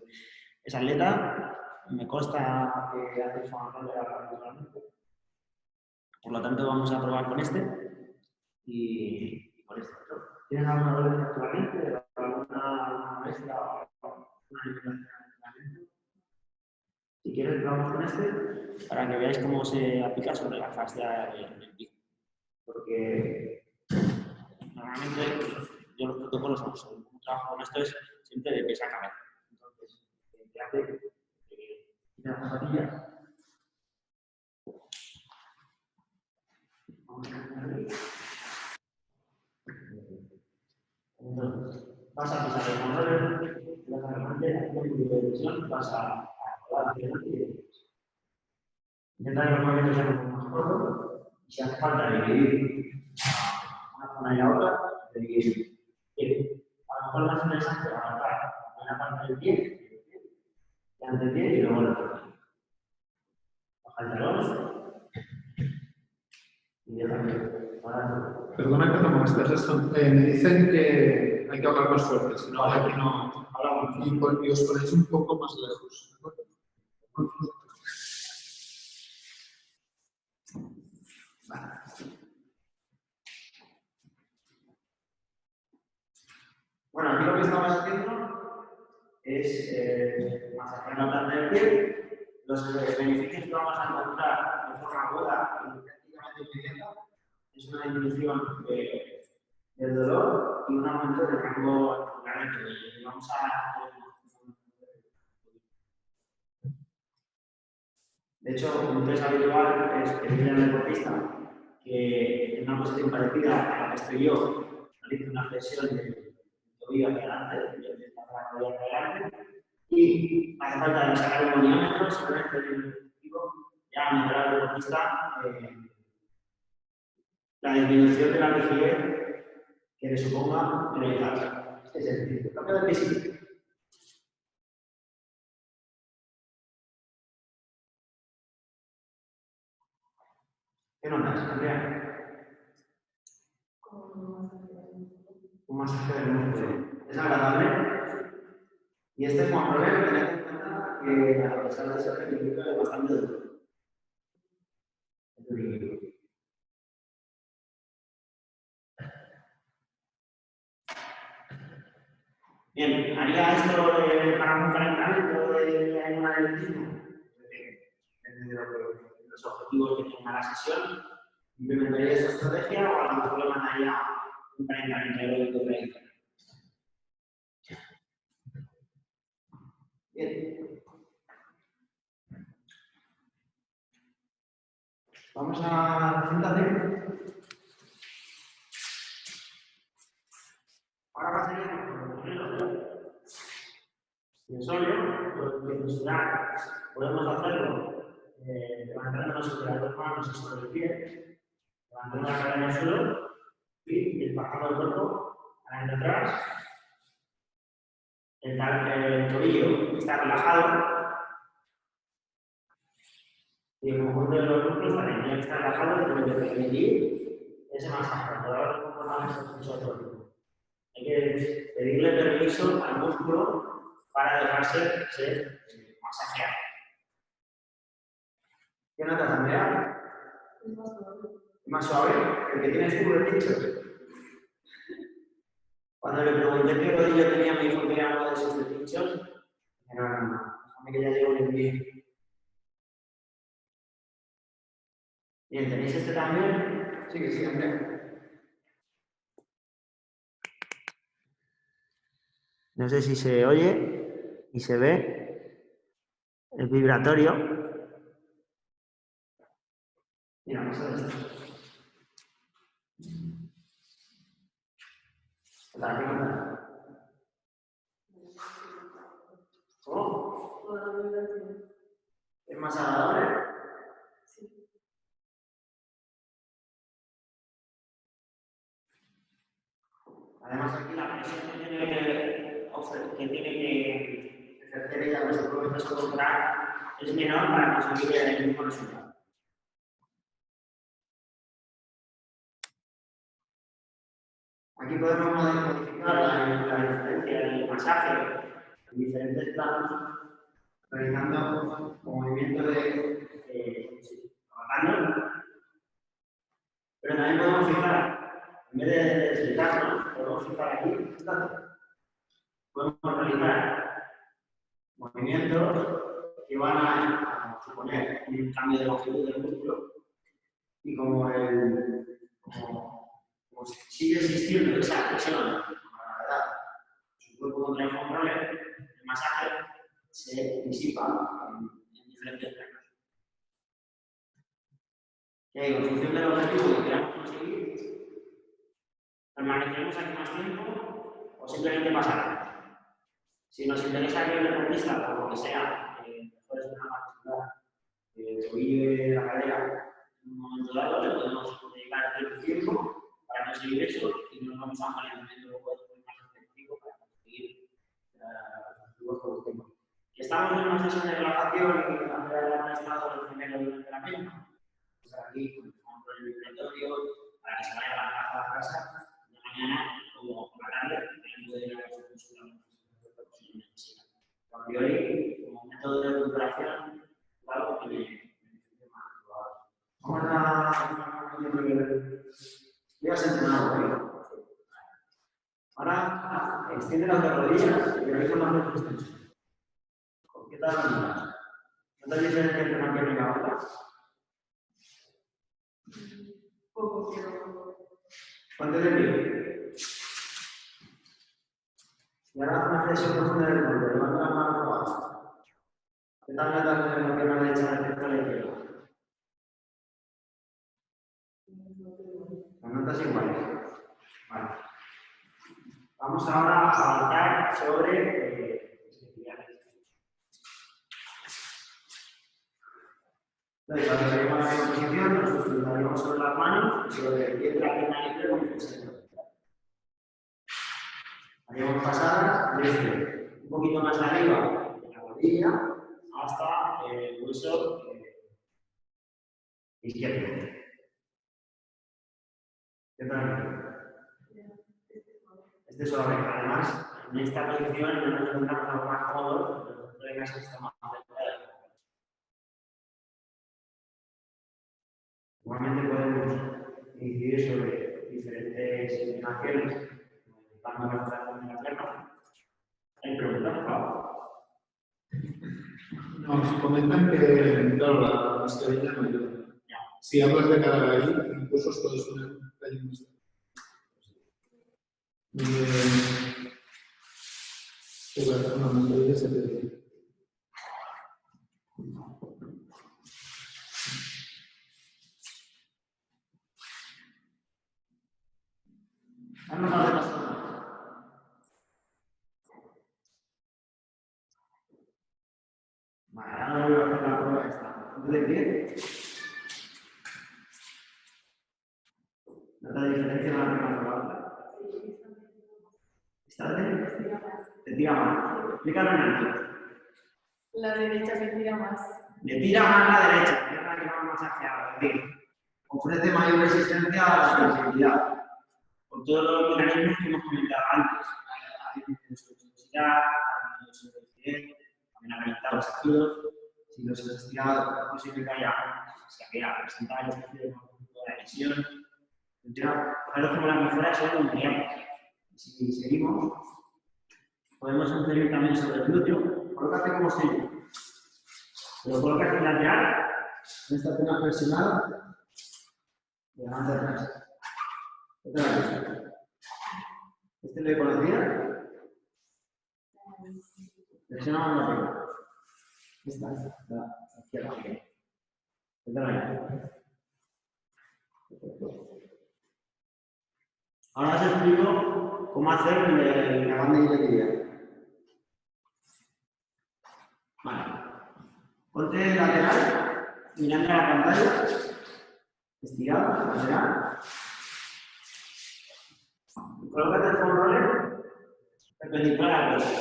Es atleta, me consta que hace su regularmente. Por lo tanto, vamos a probar con este y con este otro. ¿Tienes alguna dolencia actualmente? ¿Alguna molestia o una limitación de entrenamiento? Si quieres, probamos con este para que veáis cómo se aplica sobre la fascia del pie. Porque normalmente yo los protocolos, un trabajo con esto es siempre de pies a cabeza. Entonces, ¿qué hace? Quita las zapatillas. Entonces, vas a pisar el control de la garganta, la división, vas a rodar hacia adelante y derecha. Intenta que los movimientos sean un poco más cortos y si hace falta dividir una zona y la otra, dividir. A lo mejor más interesante avanzar en la parte del pie, y ante el pie y luego el otro pie. Baja el talón y deja que Perdona que te molestes, Gerson. Me dicen que hay que hablar más fuerte, si no, aquí no hablamos. Y os ponéis un poco más lejos. Bueno, aquí lo que estamos haciendo es masajear la planta del pie. Los beneficios que vamos a encontrar de forma aguda y prácticamente inmediata es una disminución del dolor y un aumento del rango articular. Vamos a de hecho, un test habitual es pedirle al deportista que en una posición parecida a la que estoy yo, realice una flexión del tobillo hacia adelante, la rodilla hacia adelante, y hace falta sacar un moniómetro, simplemente el objetivo ya mejorar al deportista la disminución de la rigidez que le suponga realizar este ejercicio. Cambio de físico. ¿Qué notas, Andrea? un masaje del músculo. Es agradable. Y este Juan Problema, tened en cuenta que a pesar de ser repetitivo es bastante duro. Bien, haría esto para un calentamiento de un atletismo. Depende de los objetivos que tenga la sesión. Implementaría esta estrategia o a lo mejor le mandaría un calentamiento aeróbico tradicional. Bien. Vamos a presentar. Ahora pasaríamos por ponerlo. Si es obvio, podemos hacerlo levantándonos sobre las dos manos y sobre el pie, levantando la cadera al suelo y bajando el cuerpo adelante atrás. El tobillo está relajado y el conjunto de los músculos también tiene que estar relajado y tiene que permitir ese masaje. Por ahora no comportamos nosotros. Hay que pedirle permiso al músculo para dejarse ser masajeado. ¿Qué notas, Andrea? Es más suave. El que tienes tú el pincho. Cuando le pregunté qué rodillo tenía, me dijo que era uno de esos de pinchos. No, déjame que ya llevo el pie. Bien, ¿tenéis este también? Sí, que sí, Andrea. No sé si se oye y se ve el vibratorio. Mira, vamos a ver esto. ¿Cómo? ¿Es más agradable? Sí. Además, aquí la presión que tiene que ejercer ella sobre su propio peso corporal es menor para conseguir el mismo resultado. Aquí podemos modificar la diferencia del masaje en diferentes planos, realizando movimientos de trabajando, pero también podemos fijar, en vez de desligarnos, podemos fijar aquí, podemos realizar movimientos que van a suponer un cambio de longitud del músculo y como sigue existiendo esa presión a la gravedad, su cuerpo contra el control, el masaje se disipa en diferentes planos. En función del objetivo que queramos conseguir, permaneceremos aquí más tiempo o simplemente pasaremos. Si nos interesa que el deportista, por lo que sea, mejores una particular, el tobillo y la cadera, en un momento dado le podemos dedicar el tiempo para conseguir eso y nos vamos a un alineamiento más efectivo para conseguir los objetivos que busquemos. Estamos en una sesión de relajación y hacer un estado del primero del entrenamiento. Estar aquí con el vibratorio para que se vaya a la casa de mañana o por la tarde, y puede ir a los musculares. Porque hoy, como método de recuperación, claro que me más. Vamos a voy a entrenar hoy. Ahora extiende las dos rodillas y realiza una extensión. ¿Qué tal? ¿No te diferencia entre una pierna y la otra? Poco, pero. Ponte de pie. Y ahora haz una flexión profunda del cuerpo. Levanta las manos abajo. ¿Qué tal notas en la pierna derecha respecto a la izquierda? Las notas iguales. Vale. Vamos ahora a avanzar sobre especialidades. Entonces, cuando salimos a la posición, nos sustentaremos sobre las manos y sobre el pie de la pierna libre con el centro. Haríamos pasadas desde un poquito más arriba de la rodilla hasta el hueso izquierdo. ¿Qué tal? Este solo venga. Además, en esta posición no nos encontramos algo más cómodo, pero el venga es que está más cerca de la figura. Igualmente podemos incidir sobre diferentes inclinaciones, modificando la rotación de la pierna. ¿Hay preguntas, por favor? Nos comentan que, claro, la mascarilla no ayuda. Si hablas de cara ahí, incluso os puedes poner un pelín más. Una mascarilla se te... Vale, ahora voy a hacer la prueba esta. ¿De pie? ¿Nota diferencia en la pierna con la otra? ¿Está de? Te tira más. Explícalo en alto. La derecha se tira más. Le tira más la derecha, que es la que va más hacia, es decir, ofrece mayor resistencia a la sensibilidad. Por todos los mecanismos que hemos comentado antes. La viscosidad, la rigidez, también ha conectado los tejidos. Si los hemos estirado, es posible que haya, presentar los tejidos con un tipo de adhesión. Ahora como las mejoras son inmediatas. Si seguimos, podemos inferir también sobre el glúteo. Colócate como estoy yo. Lo colocas en lateral, en esta pierna flexionada, y adelante atrás. ¿Este lo conocía? Flexionamos la pierna. Esta, la izquierda. Ahora os explico cómo hacer la banda iliotibial. Vale. Ponte lateral, mirando a la pantalla, estirado, lateral. Colócate el foam roller perpendicular al cuerpo.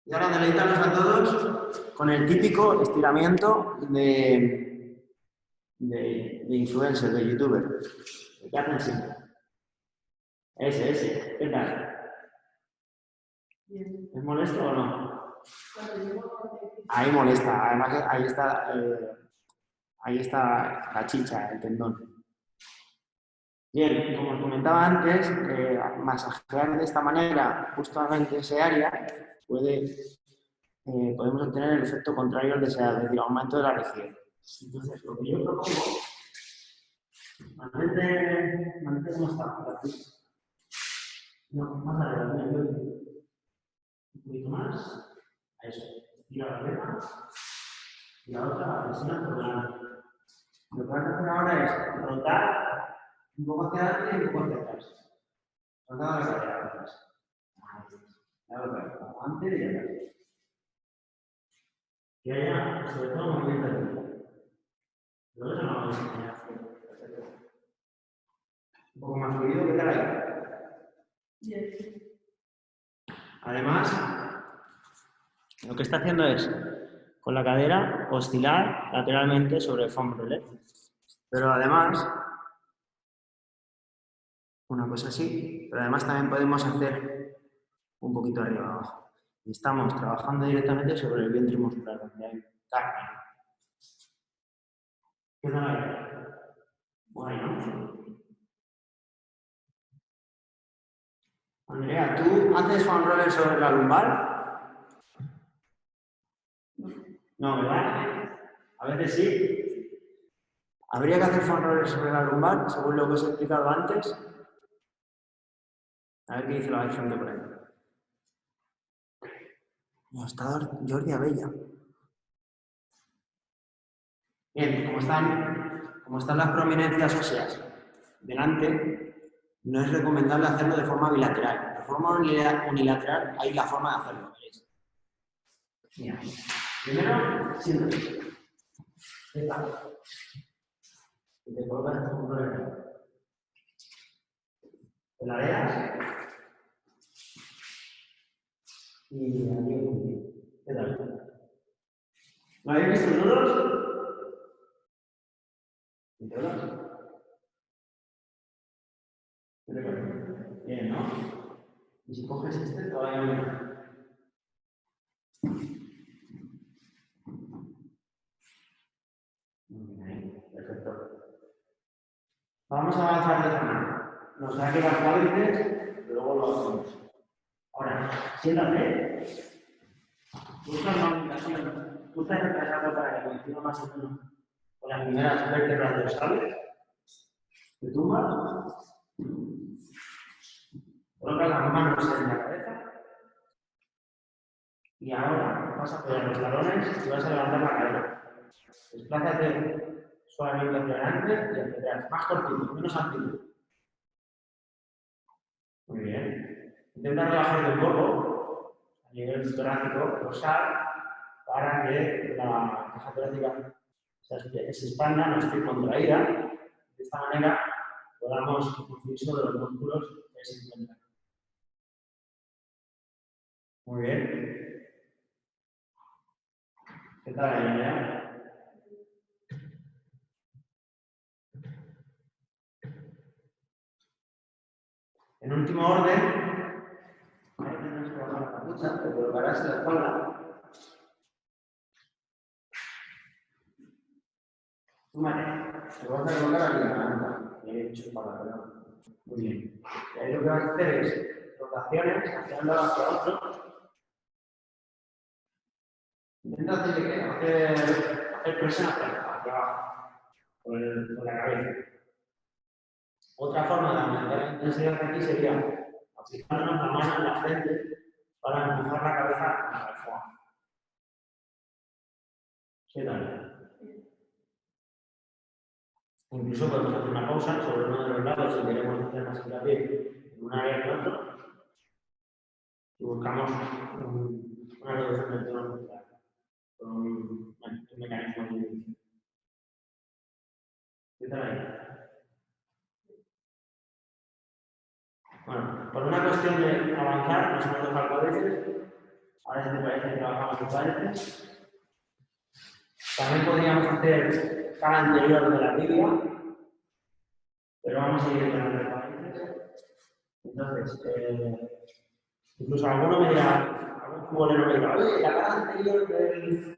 Y ahora deleitanos a todos con el típico estiramiento de influencer, de youtuber. ¿Qué hacen siempre? Ese. ¿Qué tal? Bien. ¿Es molesto o no? Ahí molesta, además ahí está la chicha, el tendón. Bien, como os comentaba antes, masajear de esta manera justamente ese área podemos obtener el efecto contrario al deseado, es decir, aumento de la rigidez. Entonces, lo que yo propongo, mantente como está, no, más adelante, un poquito más, a eso, estira la pierna y la otra flexiona por delante. Lo que vas a hacer ahora es rotar un poco hacia adelante y un poco hacia atrás. Rotar hacia atrás. La otra, adelante y atrás. Que haya, sobre todo, movimiento de vida. Luego eso no lo vamos a enseñar. Un poco más fluido, ¿qué tal ahí? Bien. Además, lo que está haciendo es, con la cadera, oscilar lateralmente sobre el foam roller. Pero además, una cosa así, pero además también podemos hacer un poquito arriba abajo. Y estamos trabajando directamente sobre el vientre muscular, donde hay carne. ¿Qué tal ahí? Bueno. Andrea, ¿tú haces foam roller sobre la lumbar? No, ¿verdad? A veces sí. ¿Habría que hacer foam roller sobre la lumbar, según lo que os he explicado antes? A ver qué dice la gente por ahí. No, está Jordi Abella. Bien, como están las prominencias óseas delante, no es recomendable hacerlo de forma bilateral. De forma unilateral hay la forma de hacerlo. Mira, primero, siéntate. Y te colocas un problema. Te ladeas y aquí. ¿Qué tal? ¿No habéis visto nudos? ¿Y todas? ¿Qué te parece? Bien, ¿no? Y si coges este, todavía mejor. Muy bien, perfecto. Vamos a avanzar de esta manera. Nos da que las cuádriceps, pero luego lo hacemos. Ahora, siéntate. Busca una ubicación. Tú estás retrasado para que coincida más o menos con las primeras vértebras dorsales. Te tumbas. Colocas las manos en la cabeza. Y ahora vas a apoyar los talones y vas a levantar la cadera. Desplázate suavemente hacia adelante y hacia atrás. Más cortito, menos amplitud. Muy bien. Intenta relajarte un poco a nivel torácico, dorsal, para que la caja torácica se expanda, no esté contraída. De esta manera podamos influir sobre los músculos que se encuentran. Muy bien. ¿Qué tal, Elena? En último orden, ahora tenemos que bajar la capucha, te colocarás en la espalda. Súmate, te vas a colocar aquí en la manta. Ya he hecho para la. Muy bien. Y ahí lo que vas a hacer es rotaciones hacia un lado hacia otro. Intenta hacer presión hacia abajo, con la cabeza. Otra forma de aumentar la intensidad aquí sería aplicarnos la mano en la frente para empujar la cabeza contra el fondo. ¿Qué tal? Incluso podemos hacer una pausa sobre uno de los lados si queremos hacer más hincapié en un área que en otro y buscamos una reducción del tono muscular con un mecanismo de inducción. ¿Qué tal ahí? Bueno, por una cuestión de avanzar, nos hemos dejado cuádriceps. Ahora si te parece que trabajamos el cuádriceps. También podríamos hacer cara anterior de la tibia, pero vamos a ir con el cuádriceps. Entonces, incluso alguno me dirá, algún futbolero me dirá, oye, la cara anterior del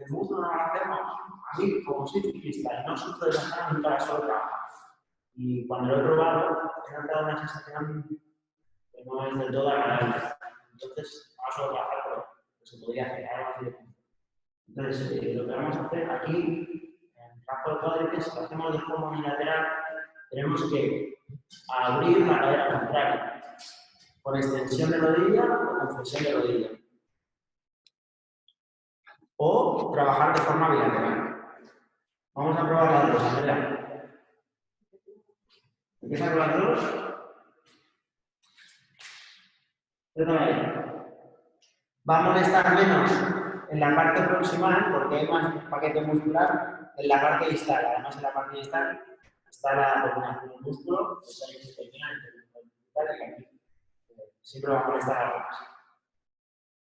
muslo no la hacemos. A mí, como soy ciclista y no sufro de la cara, nunca la suelo trabajar. Y cuando lo he probado, he notado una sensación que no es del todo agradable. Entonces, vamos a trabajar por lo que se podría hacer, algo así. Entonces, lo que vamos a hacer aquí, en el trabajo de cuádriceps, si lo hacemos de forma unilateral, tenemos que abrir la cadera contraria, con extensión de rodilla o con flexión de rodilla. O trabajar de forma bilateral. Vamos a probar las dos, Andrea. Empieza con las dos. Va a molestar menos en la parte proximal porque hay más paquete muscular en la parte distal. Además, en la parte distal está la dominación del músculo, que se termina entre el aquí. Siempre va a molestar algo más.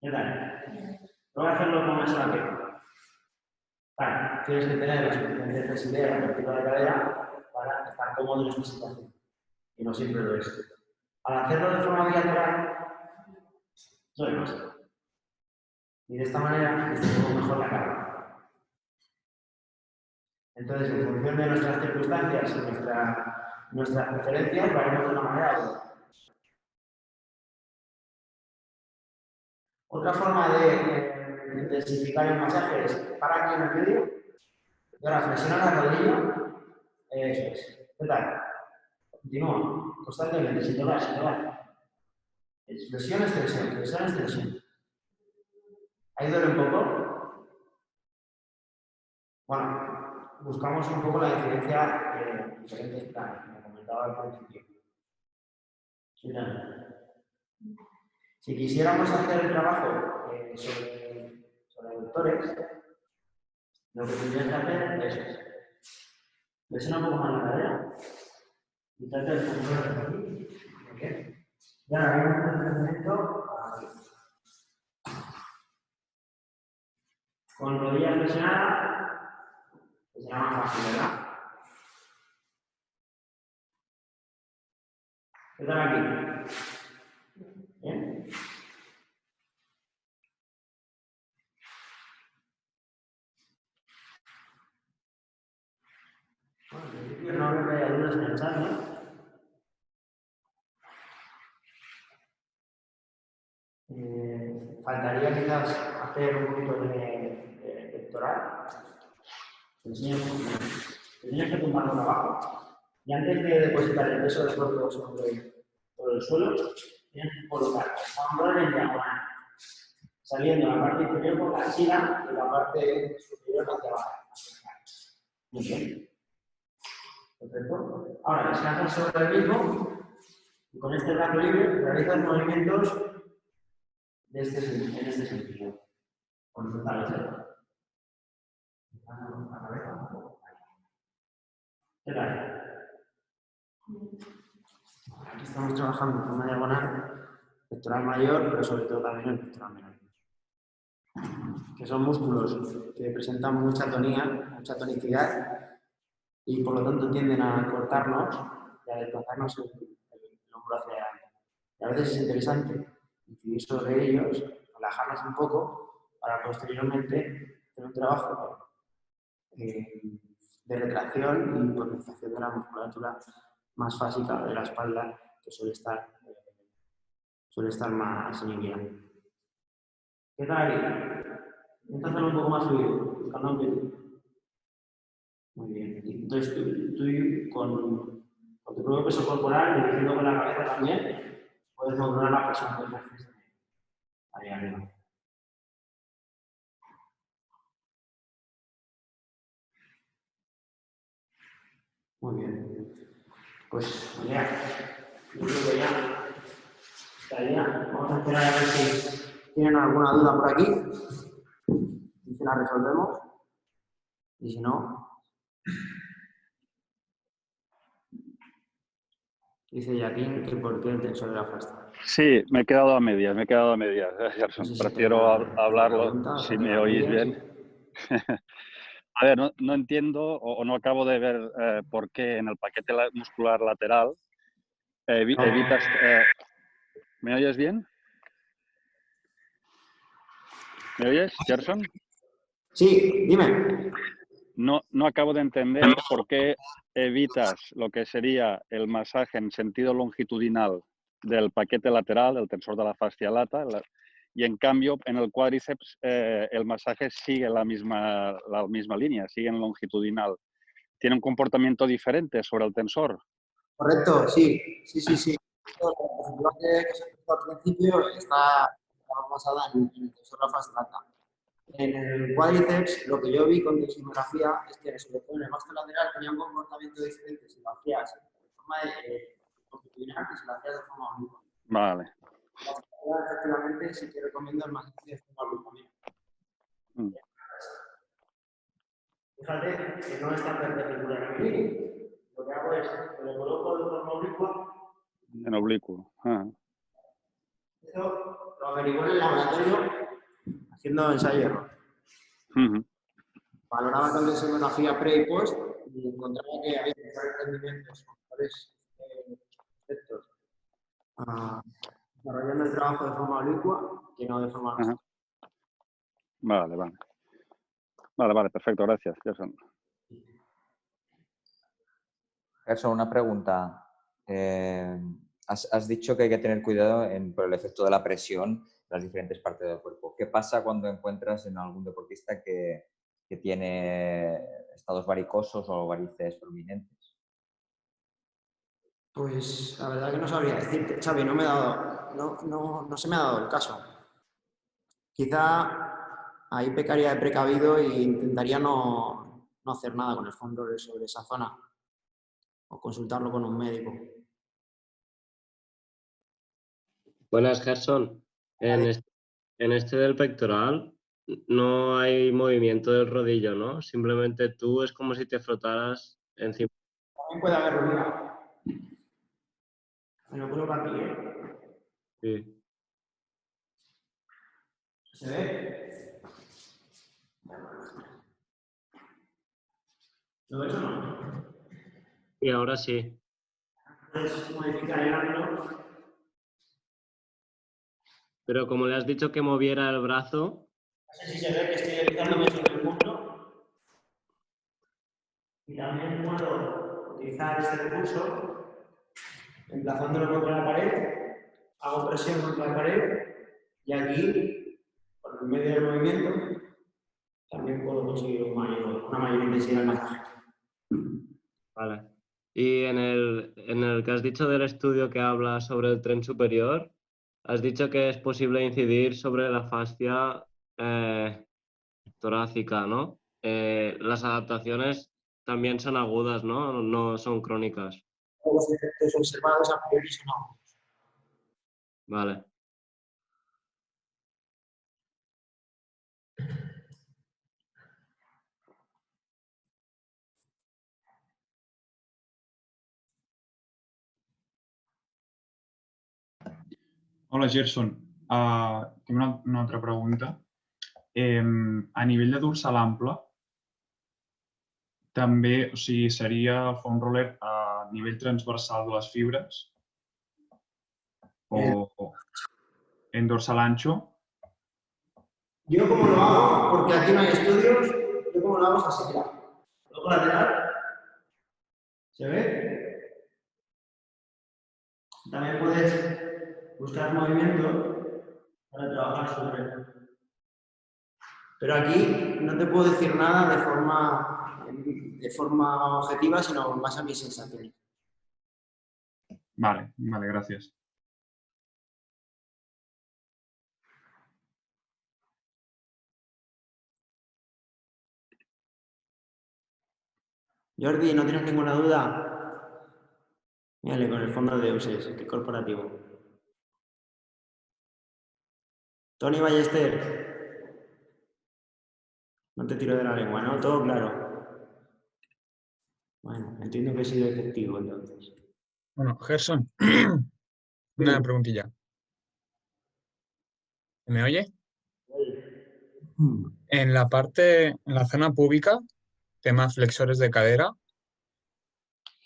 ¿Qué tal? Voy a hacerlo con más rápido. Vale, tienes que tener la suficiente flexibilidad en la apertura de cadera para estar cómodo en esta situación. Y no siempre lo es. Al hacerlo de forma bilateral, no hay más. Y de esta manera distribuimos mejor la carga. Entonces, en función de nuestras circunstancias y nuestras preferencias, lo haremos de una manera u otra. Otra forma de intensificar el masaje es parar aquí en el medio y ahora flexiona la rodilla. Eso es. ¿Qué tal? Continúa constantemente, sin tocar, sin tocar. Flexión, extensión, flexión, extensión. ¿Ahí duele un poco? Bueno, buscamos un poco la incidencia en diferentes planos, como comentaba al principio. Si quisiéramos hacer el trabajo sobre aductores, lo que tendrías que hacer es presiona un poco más la cadera y trata de ponerlo aquí. ¿Okay? Y ahora hay un movimiento aquí. Con rodilla flexionada, que se llama fácil, ¿verdad? ¿Qué tal aquí? ¿Bien? Bueno, en principio no creo que haya dudas en el chat, ¿no? Faltaría quizás hacer un poquito de vectoral. Te enseño tienes que tumbar por abajo. Y antes de depositar el peso del cuerpo sobre el suelo, tienes que colocar el hombro en diagonal, saliendo la parte inferior por la axila y la parte superior hacia abajo. Muy bien. Perfecto. Ahora descansas sobre el mismo y con este brazo libre realizas movimientos en este sentido. Horizontales, ¿eh? La cabeza un poco. ¿Qué tal? Aquí estamos trabajando en forma diagonal, pectoral mayor, pero sobre todo también el pectoral menor. Que son músculos que presentan mucha tonía, mucha tonicidad y por lo tanto tienden a cortarnos y a desplazarnos el hombro hacia adelante. Y a veces es interesante incidir sobre ellos, relajarnos un poco para posteriormente hacer un trabajo de retracción y potenciación de la musculatura más básica de la espalda que suele estar más inhibida. ¿Qué tal aquí? Intenta hacerlo un poco más fluido, buscando amplitud. Muy bien. Entonces tú con tu propio peso corporal, dirigiendo con la cabeza también, puedes modular la presión que ejerces ahí arriba. Muy bien. Pues ya, yo creo que ya estaría. Vamos a esperar a ver si tienen alguna duda por aquí. Y si la resolvemos. Y si no, dice Joaquín que por qué el tensor de la fascia. Sí, me he quedado a medias, Gerson. No sé si Prefiero la hablarlo pregunta, si te me la oís pide, bien. sí. A ver, no entiendo o no acabo de ver por qué en el paquete muscular lateral evitas... ¿Me oyes bien? ¿Me oyes, Gerson? Sí, dime. No acabo de entender por qué evitas lo que sería el masaje en sentido longitudinal del paquete lateral, del tensor de la fascia lata, y en cambio en el cuádriceps el masaje sigue la misma línea, sigue en longitudinal. ¿Tiene un comportamiento diferente sobre el tensor? Correcto, sí. La posición que se puso al principio está basada en el tensor de la fascia lata. En el cuádriceps, lo que yo vi con densitometría es que sobre todo en el vasto lateral tenía un comportamiento diferente si lo hacías de forma longitudinal que si lo hacías de forma oblicua. Vale. Efectivamente, sí que recomiendo el masaje de forma oblicua. Fíjate que no está perpendicular a mí. Lo que hago es que lo coloco de forma oblicua. En oblicuo. Esto lo averigué en el laboratorio haciendo ensayo y error. Valoraba con densitometría pre y post y encontraba que había mejores rendimientos, mejores efectos desarrollando el trabajo de forma oblicua que no de forma oblicua. Vale, perfecto, gracias, Gerson. Gerson, una pregunta. Has dicho que hay que tener cuidado por el efecto de la presión en las diferentes partes del cuerpo. ¿Qué pasa cuando encuentras en algún deportista que tiene estados varicosos o varices prominentes? Pues la verdad que no sabría decirte, Xavi, no se me ha dado el caso. Quizá ahí pecaría de precavido e intentaría no hacer nada con el fondo sobre esa zona o consultarlo con un médico. Buenas, Gerson. En este del pectoral no hay movimiento del rodillo, ¿no? Simplemente tú es como si te frotaras encima. También puede haberlo, mira. Me lo coloco aquí, ¿eh? Sí. ¿Se ve? ¿Lo ves o no? Y ahora sí. Puedes modificar el ángulo. Pero como le has dicho que moviera el brazo, No sé si se ve que estoy deslizándome sobre el muslo. Y también puedo utilizar este recurso, emplazándolo contra la pared, hago presión contra la pared y aquí, por el medio del movimiento, también puedo conseguir una mayor intensidad del masaje. vale. Y en el que has dicho del estudio que habla sobre el tren superior, has dicho que es posible incidir sobre la fascia torácica, ¿no? Las adaptaciones también son agudas, ¿no? No son crónicas. Los efectos observados a priori son agudos. Vale. Hola, Gerson. Tinc una altra pregunta. A nivell de dorsal ample, també, o sigui, seria el foam roller a nivell transversal de les fibres o en dorsal ancho. Yo como lo hago, porque aquí no hay estudios, yo como lo hago es así, mira. Luego lateral, ¿se ve? También puedes buscar movimiento para trabajar sobre él. Pero aquí no te puedo decir nada de forma objetiva, sino más a mis sensaciones. Vale, gracias. Jordi, ¿no tienes ninguna duda? Mírale con el fondo de Uses, qué corporativo. Tony Ballester. No te tiro de la lengua, ¿no? Todo claro. Bueno, entiendo que he sido efectivo entonces. Bueno, Gerson, una preguntilla. ¿Me oye? En la zona púbica, tema flexores de cadera,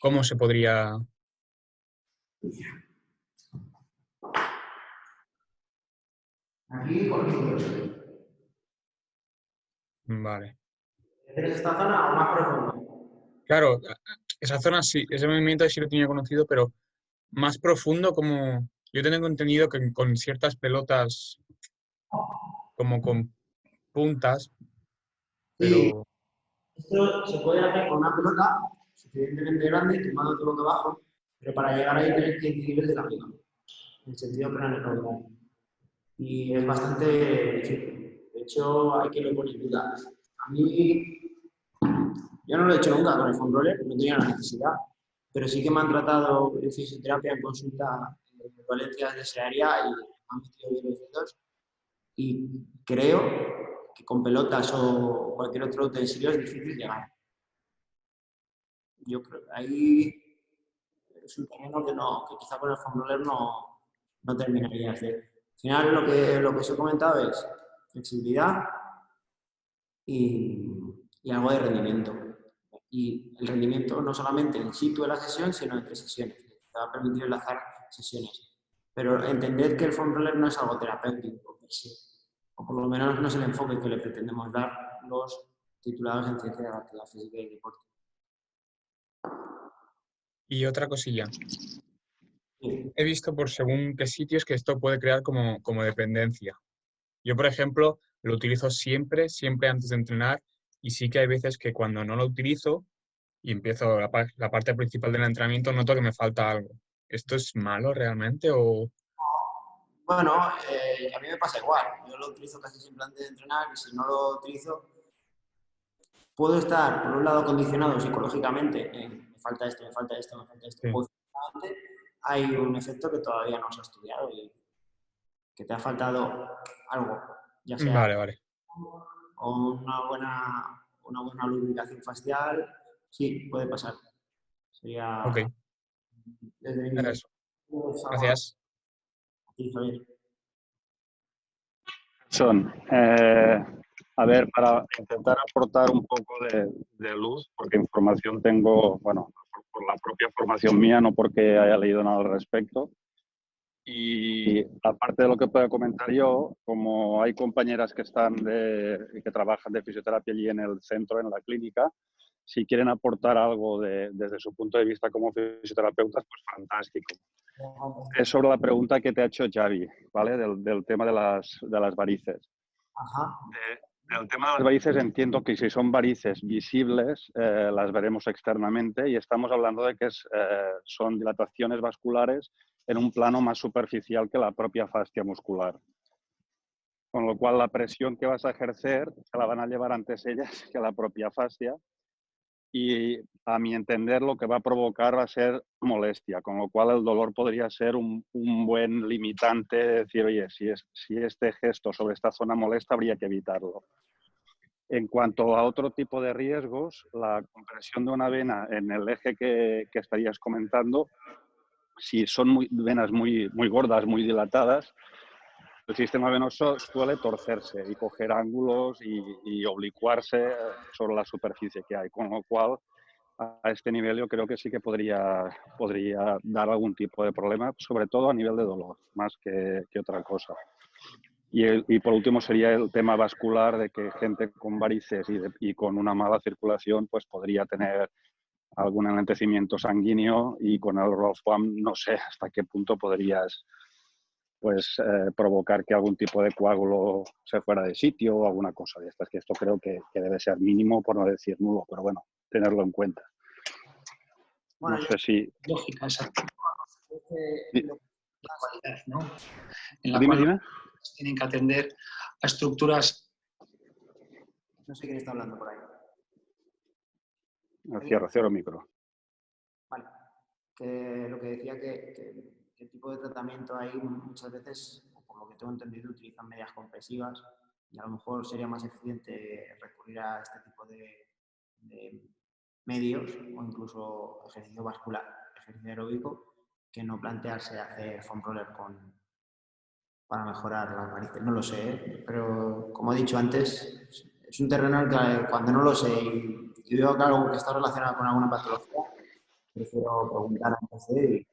¿cómo se podría...? Aquí conmigo. Vale. ¿Tienes esta zona o más profundo? Claro, esa zona sí, ese movimiento sí lo tenía conocido, pero más profundo, como yo tengo entendido que con ciertas pelotas, como con puntas, Sí, pero... esto se puede hacer con una pelota suficientemente grande, tumbándote boca abajo, pero para llegar ahí tienes que incidir desde arriba, en el sentido craneocaudal. Y es bastante difícil. De hecho, hay que lo poner en duda. A mí, yo no lo he hecho nunca con el foam roller, no tenía la necesidad, pero sí que me han tratado en fisioterapia en consulta dolencias de esa área y me han metido bien los dedos. Y creo que con pelotas o cualquier otro utensilio es difícil llegar. Yo creo que ahí es un terreno que quizá con el foam roller no terminaría de hacer. Al final lo que os he comentado es flexibilidad y algo de rendimiento. Y el rendimiento no solamente in situ de la sesión, sino entre sesiones. Te va a permitir enlazar sesiones. Pero entended que el foam roller no es algo terapéutico, o por lo menos no es el enfoque que le pretendemos dar los titulados en ciencia de la actividad física y deporte. Y otra cosilla. Sí. He visto por según qué sitios que esto puede crear como dependencia. Yo, por ejemplo, lo utilizo siempre antes de entrenar, y sí que hay veces que cuando no lo utilizo y empiezo la parte principal del entrenamiento, noto que me falta algo. ¿Esto es malo realmente o...? Bueno, a mí me pasa igual. Yo lo utilizo casi siempre antes de entrenar y si no lo utilizo, puedo estar, por un lado, condicionado psicológicamente, me falta esto, me falta esto, me falta esto. Sí. O hay un efecto que todavía no se ha estudiado y que te ha faltado algo, ya sea Vale. o una buena lubricación facial. Sí, puede pasar. Sería Ok, desde mi era eso. Gracias. Son, a ver, para intentar aportar un poco de luz, porque información tengo, bueno, por la propia formación mía, no porque haya leído nada al respecto. Y aparte de lo que pueda comentar yo, como hay compañeras que que trabajan de fisioterapia allí en el centro, en la clínica, si quieren aportar algo desde su punto de vista como fisioterapeutas, pues fantástico. Es sobre la pregunta que te ha hecho Xavi, ¿vale? Del tema de las varices. Ajá. Del tema de las varices entiendo que si son varices visibles, las veremos externamente y estamos hablando de que son dilataciones vasculares en un plano más superficial que la propia fascia muscular. Con lo cual la presión que vas a ejercer se la van a llevar antes ellas que la propia fascia. Y a mi entender lo que va a provocar va a ser molestia, con lo cual el dolor podría ser un buen limitante de decir, oye, si este gesto sobre esta zona molesta, habría que evitarlo. En cuanto a otro tipo de riesgos, la compresión de una vena en el eje que estarías comentando, si son venas muy gordas, muy dilatadas, el sistema venoso suele torcerse y coger ángulos y oblicuarse sobre la superficie que hay, con lo cual a este nivel yo creo que sí que podría dar algún tipo de problema, sobre todo a nivel de dolor, más que otra cosa. Y por último sería el tema vascular, de que gente con varices y con una mala circulación pues podría tener algún enlentecimiento sanguíneo, y con el ROFAM no sé hasta qué punto podrías provocar que algún tipo de coágulo se fuera de sitio o alguna cosa de estas, que esto creo que debe ser mínimo, por no decir nulo, pero bueno, tenerlo en cuenta. Bueno, no sé si... Lógica, exacto. La cualidad, ¿no? En la Dime, cual dime. tienen que atender a estructuras. No sé quién está hablando por ahí. Cierro el micro. Vale. Que lo que decía que el tipo de tratamiento hay muchas veces, o por lo que tengo entendido, utilizan medias compresivas y a lo mejor sería más eficiente recurrir a este tipo de medios o incluso ejercicio vascular, ejercicio aeróbico, que no plantearse hacer foam roller para mejorar las varices. No lo sé, ¿eh? Pero como he dicho antes, es un terreno en el que cuando no lo sé y veo que algo que está relacionado con alguna patología, prefiero preguntar antes de...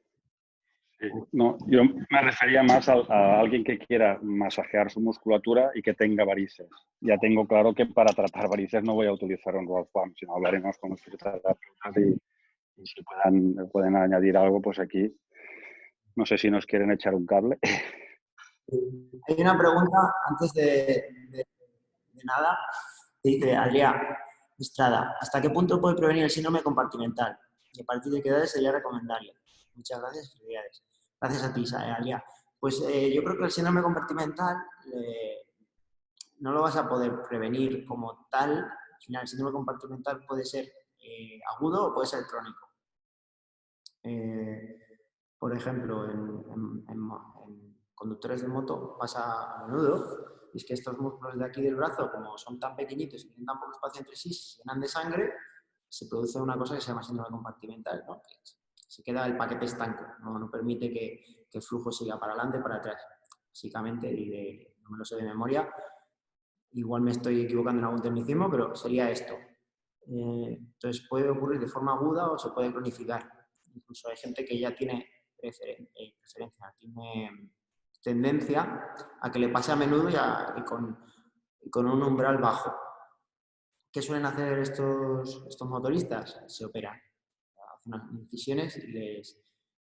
No, yo me refería más a alguien que quiera masajear su musculatura y que tenga varices. Ya tengo claro que para tratar varices no voy a utilizar un ROFAM, sino hablaremos con los fisioterapeutas y si pueden añadir algo, pues aquí. No sé si nos quieren echar un cable. Hay una pregunta antes de nada, que dice Adrián Estrada, ¿hasta qué punto puede prevenir el síndrome compartimental? Y a partir de qué edades sería recomendable. Muchas gracias, felicidades. Gracias a ti, Adrián. Pues yo creo que el síndrome compartimental no lo vas a poder prevenir como tal. Al final, el síndrome compartimental puede ser agudo o puede ser crónico. Por ejemplo, en conductores de moto pasa a menudo, y es que estos músculos de aquí del brazo, como son tan pequeñitos y tienen tan poco espacio entre sí, se llenan de sangre, se produce una cosa que se llama síndrome compartimental, ¿no? Que se queda el paquete estanco, no permite que el flujo siga para adelante, para atrás, básicamente, y no me lo sé de memoria. Igual me estoy equivocando en algún tecnicismo, pero sería esto. Entonces puede ocurrir de forma aguda o se puede cronificar. Incluso hay gente que ya tiene preferencia, tiene tendencia a que le pase a menudo y con un umbral bajo. ¿Qué suelen hacer estos motoristas? Se operan. Hacen unas incisiones y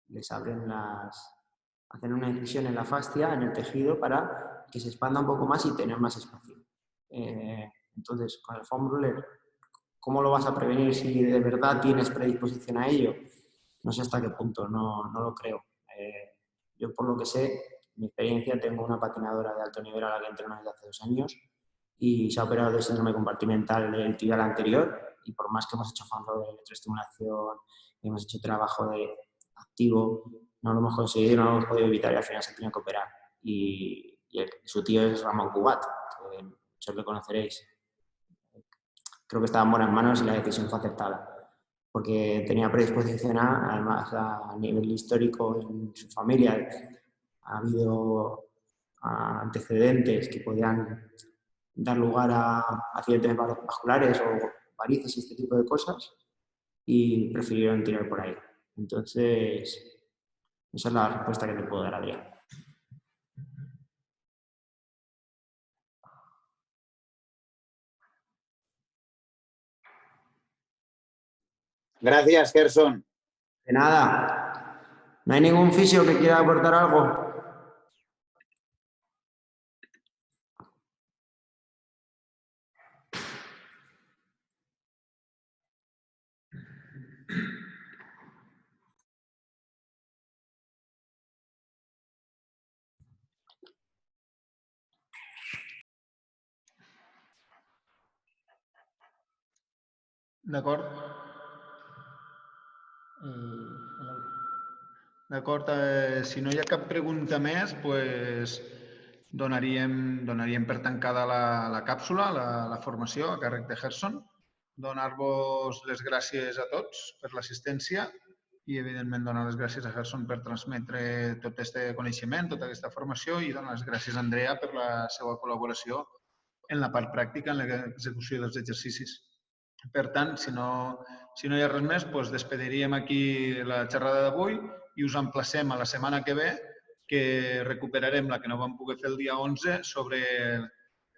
les abren hacen una incisión en la fascia, en el tejido, para que se expanda un poco más y tener más espacio. Entonces, con el foam roller, ¿cómo lo vas a prevenir si de verdad tienes predisposición a ello? No sé hasta qué punto, no lo creo. Yo, por lo que sé, mi experiencia, tengo una patinadora de alto nivel a la que entreno desde hace 2 años y se ha operado de síndrome compartimental del tibial anterior, y por más que hemos hecho foam roller, electroestimulación, hemos hecho trabajo activo, no lo hemos conseguido, no lo hemos podido evitar y al final se tenía que operar. Y su tío es Ramón Cubat, que muchos lo conoceréis. Creo que estaba en buenas manos y la decisión fue aceptada, porque tenía predisposición además a nivel histórico en su familia. Ha habido antecedentes que podían dar lugar a accidentes vasculares o varices y este tipo de cosas. y prefirieron tirar por ahí. Entonces, esa es la respuesta que te puedo dar, Adrián. Gracias, Gerson. De nada. ¿No hay ningún fisio que quiera aportar algo? D'acord? D'acord, si no hi ha cap pregunta més, doncs donaríem per tancada la càpsula, la formació a càrrec de Gerson. Donar-vos les gràcies a tots per l'assistència i, evidentment, donar les gràcies a Gerson per transmetre tot aquest coneixement, tota aquesta formació, i donar les gràcies a Andrea per la seva col·laboració en la part pràctica, en l'execució dels exercicis. Per tant, si no hi ha res més, doncs despediríem aquí la xerrada d'avui i us emplacem a la setmana que ve, que recuperarem la que no vam poder fer el dia 11 sobre,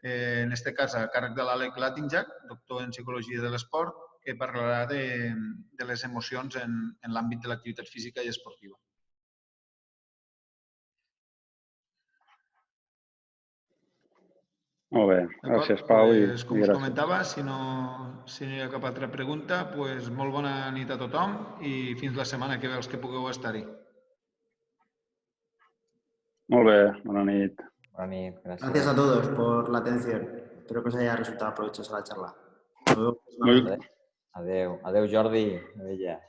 en aquest cas, a càrrec de l'Àlex Latinjak, doctor en Psicologia de l'Esport, que parlarà de les emocions en l'àmbit de l'activitat física i esportiva. Molt bé, gràcies Pau i Com us gràcies. comentava, si no hi ha cap altra pregunta, doncs molt bona nit a tothom i fins la setmana que ve els que pugueu estar-hi. Molt bé, bona nit. Bona nit, gràcies. Gracias a todos por la atención. Espero que os haya resultado provechosa la charla. Adéu, Jordi. Adéu, ja.